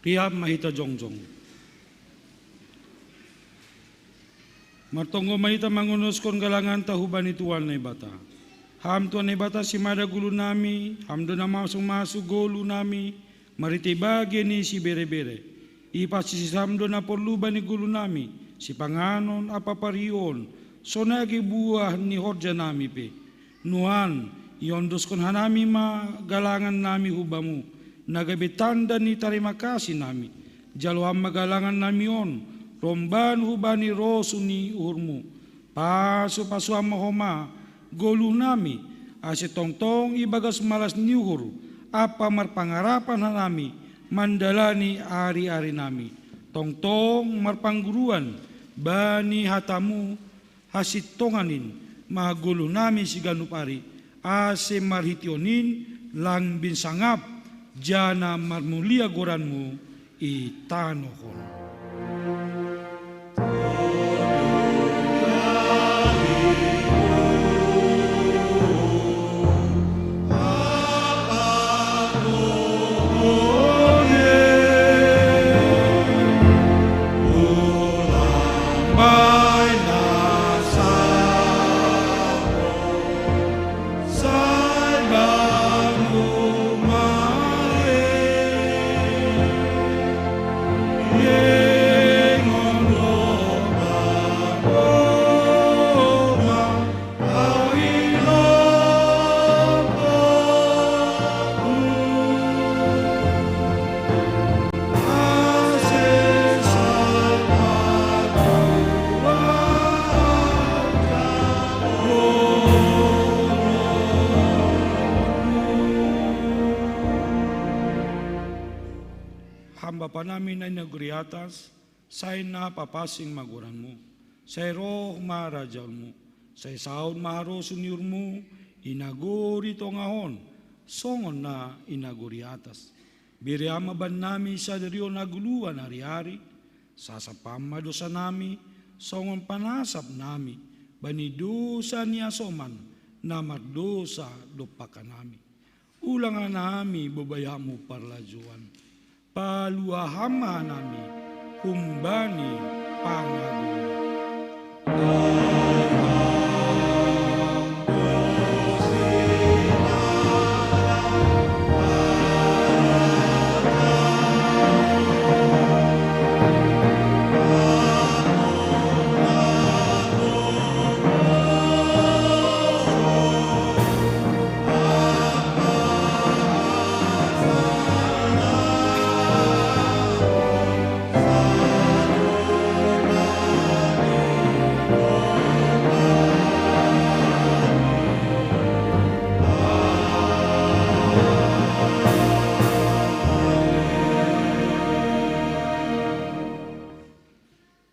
Rihab mahita jongjong. Martongo mahita mangunuskon galangan tahuban ituan na ibata. Ham tuan na ibata si mada gulu nami, ham do na masuk gulu nami, mariti bagi ni si bere-bere. Ipas si samdo na porluban ni gulu nami, si panganon apa parion, so nagi buah ni horja nami pe. Nuan, yondoskon hanami ma galangan nami hubamu, nagabitanda ni terima kasih nami, jaluham magalangan nami on, romban hubani rosuni uhurmu, pasu mahoma, golu nami, ase tongtong ibagas malas niuhur, apa marpangarapan nami, mandalani ari-ari nami, tongtong marpangguruan, bani hatamu, hasit tonganin, mahagulu nami si ganupari, ase marhitionin, lang binsangap, jana marmulia goranmu, itanohon. Bapa namin ay naguri atas, say na papasing maguranmu, say roh marajalmu, say saon maharosun yurmu, inaguri tongahon, songon na inaguri atas. Biriama ban nami sa deriyo naguluan hari-hari, sasapam madosa nami, songon panasap nami, bani dosa ni asoman, na mardosa dopakan nami. Ulangan nami babayamu parlajuan. Paluahama nami humbani pangagung.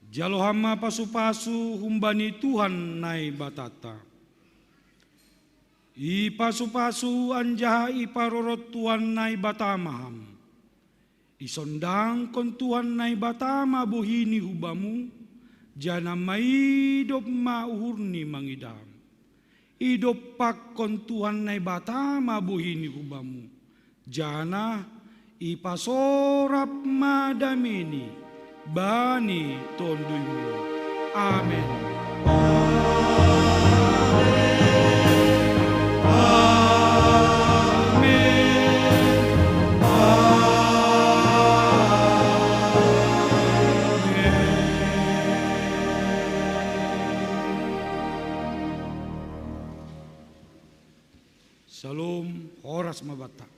Jalohama pasu-pasu humbani Tuhan nai batata. I pasu-pasu anjaha iparorot Tuhan nai batamaham. Isondang kon Tuhan nai batama buhini hubamu, jana maidop mauhurni mangidam. Idop pak kon Tuhan nai batama buhini hubamu, jana ipasorap madamini. Bani tonduymu. Amin. Salam horas mabata.